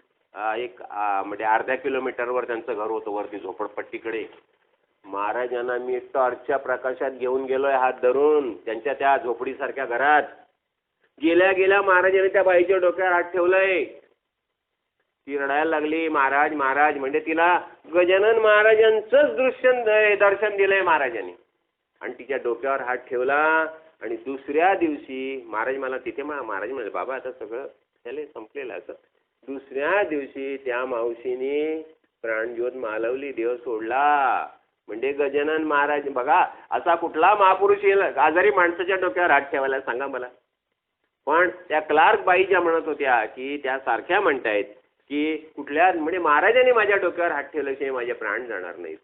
एक म्हणजे अर्ध्या किलोमीटरवर त्यांचं घर होतं, वरती झोपडपट्टीकडे. महाराजांना मी टॉर्चच्या प्रकाशात घेऊन गेलोय हात धरून त्यांच्या त्या झोपडीसारख्या घरात. गेल्या गेल्या महाराजांनी त्या बाईच्या डोक्यावर हात ठेवलंय. ती रडायला लागली, महाराज महाराज. म्हणजे तिला गजानन महाराजांचंच दर्शन दिलंय महाराजांनी. आणि तिच्या डोक्यावर हात ठेवला. आणि दुसऱ्या दिवशी महाराज मला तिथे महाराज म्हणाले, बाबा आता सगळं त्याला संपलेलं असं. दुसऱ्या दिवशी त्या मावशीने प्राणज्योत मालवली, देव सोडला. म्हणजे गजानन महाराज बघा, असा कुठला महापुरुष येईल आजारी माणसाच्या डोक्यावर हात ठेवायला, सांगा मला. पण त्या क्लार्क बाई ज्या म्हणत होत्या की त्या सारख्या म्हणतायत की कुठल्या म्हणजे महाराजांनी माझ्या डोक्यावर हात ठेवल्याशिवाय माझे प्राण जाणार नाहीत.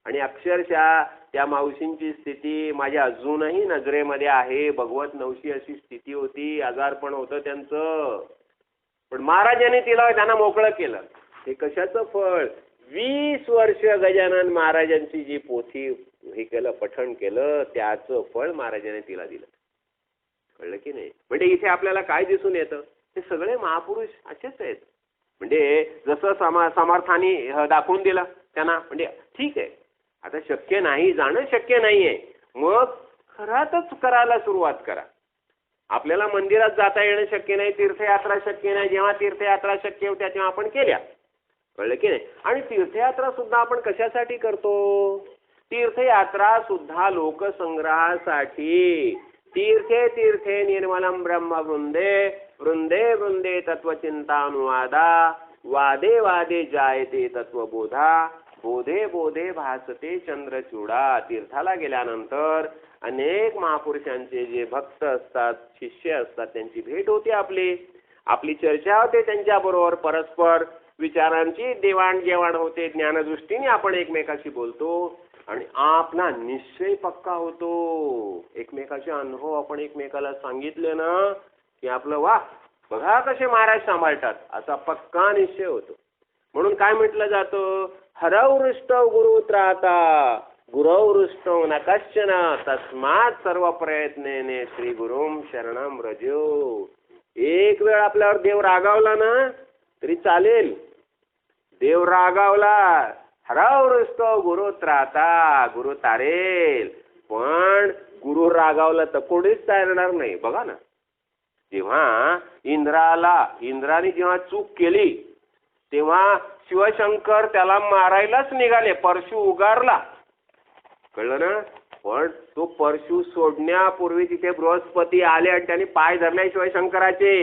आणि अक्षरशः त्या मावशींची स्थिती माझ्या अजूनही नजरेमध्ये आहे. भगवत नवशी अशी स्थिती होती, आजारपण होतं त्यांचं. पण महाराजांनी त्यांना मोकळं केलं. हे कशाचं फळ? 20 वर्ष गजानन महाराजांची जी पोथी हे केलं, पठण केलं, त्याचं फळ महाराजांनी तिला दिलं. कळलं की नाही? म्हणजे इथे आपल्याला काय दिसून येतं, हे सगळे महापुरुष असेच आहेत. म्हणजे जसं समर्थाने दाखवून दिलं त्यांना, म्हणजे ठीक आहे आता शक्य नाही, जाणं शक्य नाहीये, मग खरातच करायला सुरुवात करा. आपल्याला मंदिरात जाता येणं शक्य नाही, तीर्थयात्रा शक्य नाही. जेव्हा तीर्थयात्रा शक्य होत्या तेव्हा आपण केल्या. कळलं की नाही? आणि तीर्थयात्रा सुद्धा आपण कशासाठी करतो? तीर्थयात्रा सुद्धा लोकसंग्रहासाठी. तीर्थे तीर्थे निर्मलम ब्रह्म वृंदे, वृंदे वृंदे तत्वचिंतानुवादा, वादे वादे जायते तत्वबोधा, बोधे बोधे भासते चंद्रचूडा. तीर्थाला गेल्यानंतर अनेक महापुरुषांचे जे भक्त असतात, शिष्य असतात, त्यांची भेट होते, आपली चर्चा होते त्यांच्याबरोबर, परस्पर विचारांची देवाणघेवाण होते, ज्ञानदृष्टीने आपण एकमेकाशी बोलतो आणि आपला निश्चय पक्का होतो. एकमेकाचे अनुभव आपण एकमेकाला सांगितले ना की आपलं वा बघा कसे महाराज सांभाळतात असा पक्का निश्चय होतो. म्हणून काय म्हटलं जातं, हरवृष्टौ गुरु त्राता, गुरवृष्टौ न कश्चन, तस्मात् सर्व प्रयत्नेने श्री गुरुम शरणम व्रजो. एक वेळ आपल्यावर देव रागावला ना तरी चालेल. देव रागावला, हरवृष्टौ गुरु त्राता, गुरु तारेल. पण गुरु रागावला तर कोणीच तारणार नाही. बघा ना, जेव्हा इंद्राने जेव्हा चूक केली तेव्हा शिवशंकर त्याला मारायलाच निघाले, परशु उगारला. कळलं ना? पण तो परशु सोडण्यापूर्वी तिथे बृहस्पती आले आणि त्यांनी पाय धरले शिवशंकराचे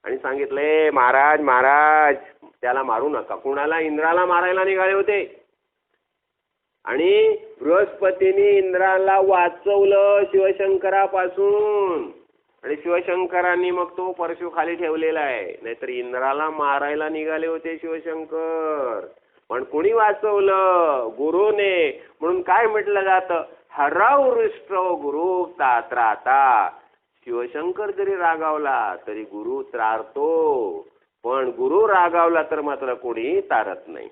आणि सांगितले, महाराज महाराज त्याला मारू नका. कुणाला? इंद्राला मारायला निघाले होते. आणि बृहस्पतीने इंद्राला वाचवलं शिवशंकरापासून. आणि शिवशंकरांनी मग तो परशु खाली ठेवलेला आहे, नाहीतर इंद्राला मारायला निघाले होते शिवशंकर. पण कोणी वाचवलं? गुरुने. म्हणून काय म्हटलं जातं, हरवृष्टौ गुरु त्राता. शिवशंकर जरी रागावला तरी गुरु त्रारतो, पण गुरु रागावला तर मात्र कोणी तारत नाही.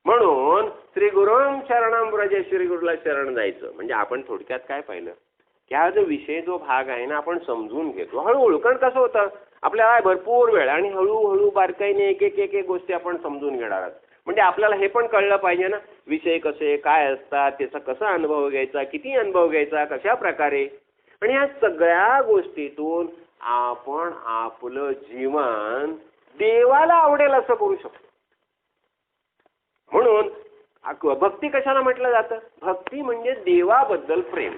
म्हणून श्री गुरुम शरणम व्रज, श्री गुरुला शरण जायचं. म्हणजे आपण थोडक्यात काय पाहिलं की हा जो विषय जो भाग आहे ना आपण समजून घेतो हळूहळू. कारण कसं होतं, आपल्याला भरपूर वेळ आणि हळूहळू बारकाईने एक एक एक एक गोष्टी आपण समजून घेणार आहोत. म्हणजे आपल्याला हे पण कळलं पाहिजे ना विषय कसे काय असतात, त्याचा कसा अनुभव घ्यायचा, किती अनुभव घ्यायचा, कशा प्रकारे. आणि या सगळ्या गोष्टीतून आपण आपलं जीवन देवाला आवडेल असं करू शकतो. म्हणून भक्ती कशाला म्हटलं जातं? भक्ती म्हणजे देवाबद्दल प्रेम.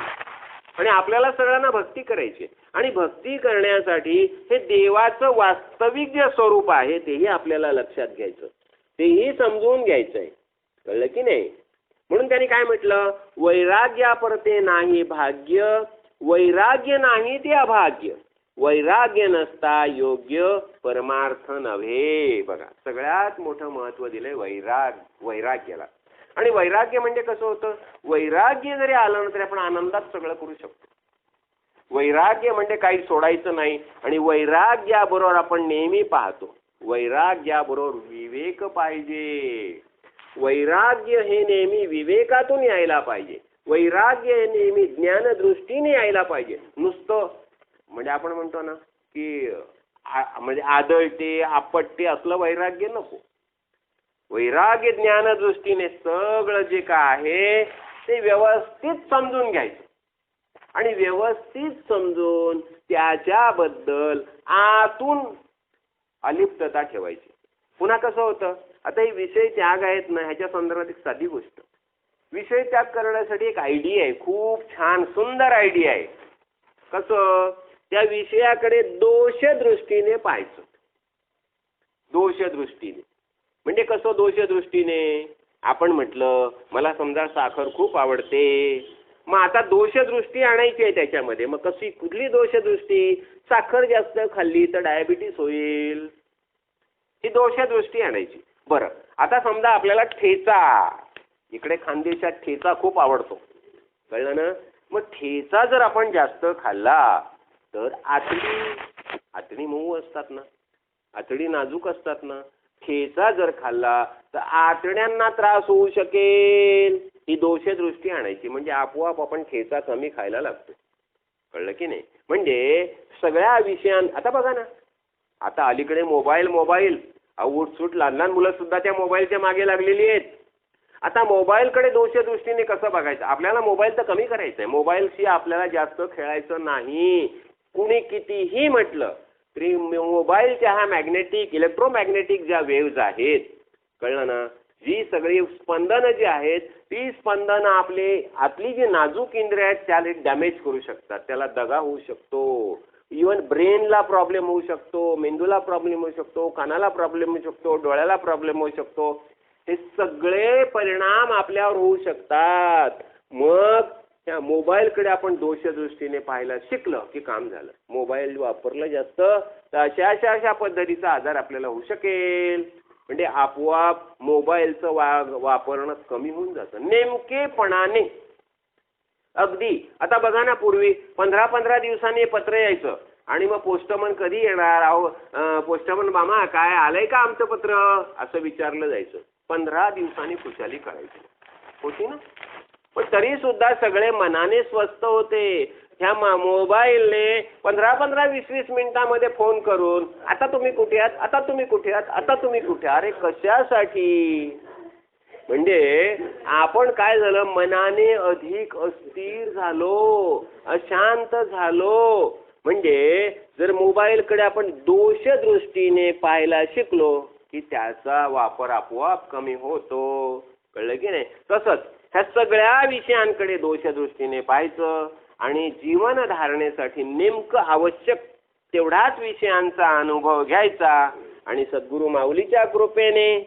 आणि आपल्याला सगळ्यांना भक्ती करायची आणि भक्ती करण्यासाठी हे देवाचं वास्तविक जे स्वरूप आहे तेही आपल्याला लक्षात घ्यायचं, तेही समजून घ्यायचं आहे. कळलं की नाही? म्हणून त्यांनी काय म्हटलं, वैराग्यापरते नाही भाग्य, वैराग्य नाही ते अभाग्य, वैराग्य नसता योग्य परमार्थ नव्हे. बघा, सगळ्यात मोठं महत्व दिलंय वैराग्याला. आणि वैराग्य म्हणजे कसं होतं, वैराग्य जरी आलं ना तरी आपण आनंदात सगळं करू शकतो. वैराग्य म्हणजे काही सोडायचं नाही. आणि वैराग्याबरोबर आपण नेहमी पाहतो, वैराग्याबरोबर विवेक पाहिजे. वैराग्य हे नेहमी विवेकातून यायला पाहिजे. वैराग्य हे नेहमी ज्ञानदृष्टीने यायला पाहिजे. नुसतं म्हणजे आपण म्हणतो ना की म्हणजे आदळते आपटते असलं वैराग्य नको. वैराग्य ज्ञानदृष्टीने सगळं जे काय आहे ते व्यवस्थित समजून घ्यायचं आणि व्यवस्थित समजून त्याच्याबद्दल आतून अलिप्तता ठेवायची. पुन्हा कसं होतं, आता हे विषय त्याग आहेत ना, ह्याच्या संदर्भात एक साधी गोष्ट, विषय त्याग करण्यासाठी एक आयडिया आहे, खूप छान सुंदर आयडिया आहे. कसं, त्या विषयाकडे दोषदृष्टीने पाहायचं. दोषदृष्टीने म्हणजे कसं, दोषदृष्टीने आपण म्हटलं मला समजा साखर खूप आवडते, मग आता दोषदृष्टी आणायची आहे त्याच्यामध्ये. मग कशी, कुठली दोषदृष्टी, साखर जास्त खाल्ली तर डायबिटीस होईल, ही दोषदृष्टी आणायची. बरं, आता समजा आपल्याला ठेचा, इकडे खानदेशात ठेचा खूप आवडतो, कळलं ना? मग ठेचा जर आपण जास्त खाल्ला तर आतडी मऊ असतात ना, आतडी नाजूक असतात ना, ठेचा जर खाल्ला तर आतड्यांना त्रास होऊ शकेल, ही दोषदृष्टी आणायची. म्हणजे आपोआप आपण ठेचा कमी खायला लागतो. कळलं की नाही? म्हणजे सगळ्या आता बघा ना, आता अलीकडे मोबाईल उठसूट लहान लहान मुलं सुद्धा त्या मोबाईलच्या मागे लागलेली आहेत. आता मोबाईलकडे दोषदृष्टीने कसं बघायचं, आपल्याला मोबाईल तर कमी करायचा आहे, मोबाईलशी आपल्याला जास्त खेळायचं नाही. कुणी कितीही म्हटलं तरी मोबाईलच्या ह्या इलेक्ट्रोमॅग्नेटिक ज्या वेव्ज आहेत, कळलं ना, जी सगळी स्पंदनं जी आहेत ती स्पंदनं आपली जी नाजूक इंद्रिय आहेत त्याला डॅमेज करू शकतात, त्याला दगा होऊ शकतो. इवन ब्रेनला प्रॉब्लेम होऊ शकतो, मेंदूला प्रॉब्लेम होऊ शकतो, कानाला प्रॉब्लेम होऊ शकतो, डोळ्याला प्रॉब्लेम होऊ शकतो. हे सगळे परिणाम आपल्यावर होऊ शकतात. मग त्या मोबाईलकडे आपण दोषदृष्टीने पाहायला शिकलं की काम झालं. मोबाईल वापरलं जास्त तर अशा पद्धतीचा आजार आपल्याला होऊ शकेल. म्हणजे आपोआप मोबाईलचं वापरणं कमी होऊन जातं नेमकेपणाने. अगदी आता बघा ना, पूर्वी 15-15 दिवसांनी पत्र यायचं आणि मग पोस्टमन कधी येणार, अहो पोस्टमन मामा काय आलंय का आमचं पत्र, असं विचारलं जायचं. 15 दिवसांनी खुशाली करायची होती ना. पण तरी सुद्धा सगळे मनाने स्वस्थ होते. ह्या मोबाईलने 15-15-20-20 मिनिटांमध्ये फोन करून आता तुम्ही कुठे आहात, आता तुम्ही कुठे आहात, आता तुम्ही कुठे, अरे कशासाठी? म्हणजे आपण काय झालं, मनाने अधिक अस्थिर झालो, अशांत झालो. म्हणजे जर मोबाईलकडे आपण दोषदृष्टीने पाहायला शिकलो की त्याचा वापर आपोआप कमी होतो. कळलं की नाही? तसंच ह्या सगळ्या विषयांकडे दोषदृष्टीने पाहायचं आणि जीवन धारणेसाठी नेमकं आवश्यक तेवढाच विषयांचा अनुभव घ्यायचा आणि सद्गुरू माऊलीच्या कृपेने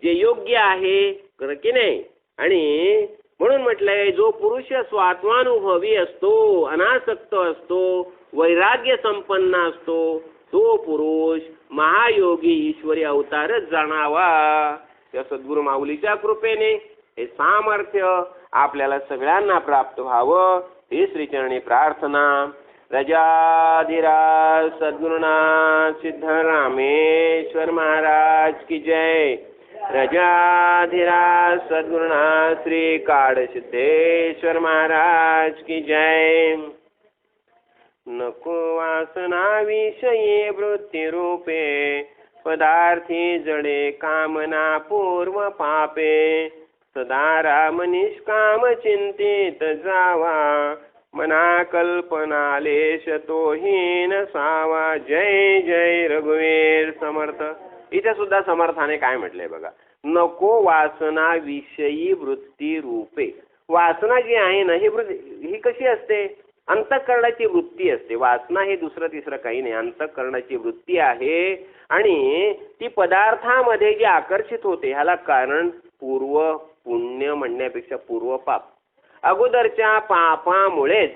जे योग्य आहे, कर की नाही. आणि म्हणून म्हटलंय, जो पुरुष स्वात्मानुभवी असतो, अनासक्त असतो, वैराग्य संपन्न असतो, तो पुरुष महायोगी ईश्वरी अवतारच जाणावा. त्या सद्गुरू माऊलीच्या कृपेने हे सामर्थ्य आपल्याला सगळ्यांना प्राप्त व्हावं ही श्रीचरणी प्रार्थना. रजाधिराज सद्गुरुनाथ सिद्धरामेश्वर महाराज की जय. रजाधिराज सद्गुरुनाथ श्री काडसिद्धेश्वर महाराज की जय. नको वासना विषये वृत्ती रूपे, पदार्थी जडे कामना पूर्व पापे, सदा राम निष्काम चिंतित जावा, मना कल्पना लेश तोहीन सावा. जय जय रघुवीर समर्थ. इथे सुद्धा समर्थाने काय म्हटलंय बघा, नको वासना विषयी वृत्ती रूपे. वासना जी आहे ना, ही कशी असते, अंतःकरणाची वृत्ती असते. वासना हे दुसरं तिसरं काही नाही, अंतःकरणाची वृत्ती आहे. आणि ती पदार्थामध्ये जे आकर्षित होते ह्याला कारण पूर्व पुण्य म्हणण्यापेक्षा पूर्व पाप. अगोदरच्या पापामुळेच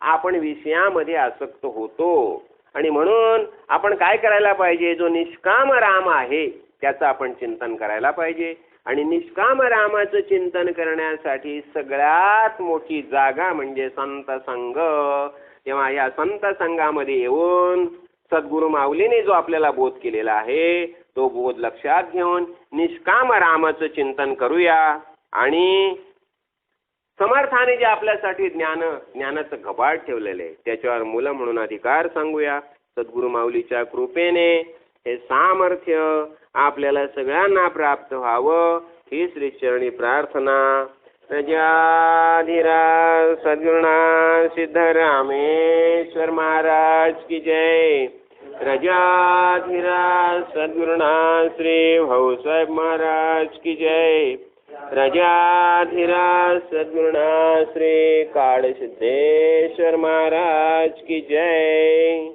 आपण विषयामध्ये आसक्त होतो. आणि म्हणून आपण काय करायला पाहिजे, जो निष्काम राम आहे त्याचं आपण चिंतन करायला पाहिजे. आणि निष्काम रामाचं चिंतन करण्यासाठी सगळ्यात मोठी जागा म्हणजे संत संघ. तेव्हा या संत संघामध्ये येऊन सद्गुरु माऊलीने जो आपल्याला बोध केलेला आहे तो बोध लक्षात घेऊन निष्काम रामाचं चिंतन करूया. आणि समर्थाने जे आपल्यासाठी ज्ञानाचं कपाट ठेवलेलं आहे त्याच्यावर मुलं म्हणून अधिकार सांगूया. सद्गुरु माऊलीच्या कृपेने हे सामर्थ्य आपल्याला सगळ्यांना प्राप्त व्हावं ही श्रीचरणी प्रार्थना. प्रजाधिराज सद्गुरुनाथ सिद्धरामेश्वर महाराज की जय. प्रजाधिराज सद्गुरुनाथ श्री भाऊसाहेब महाराज की जय. प्रजाधिराज सद्गुरुनाथ श्री काळसिद्धेश्वर महाराज की जय.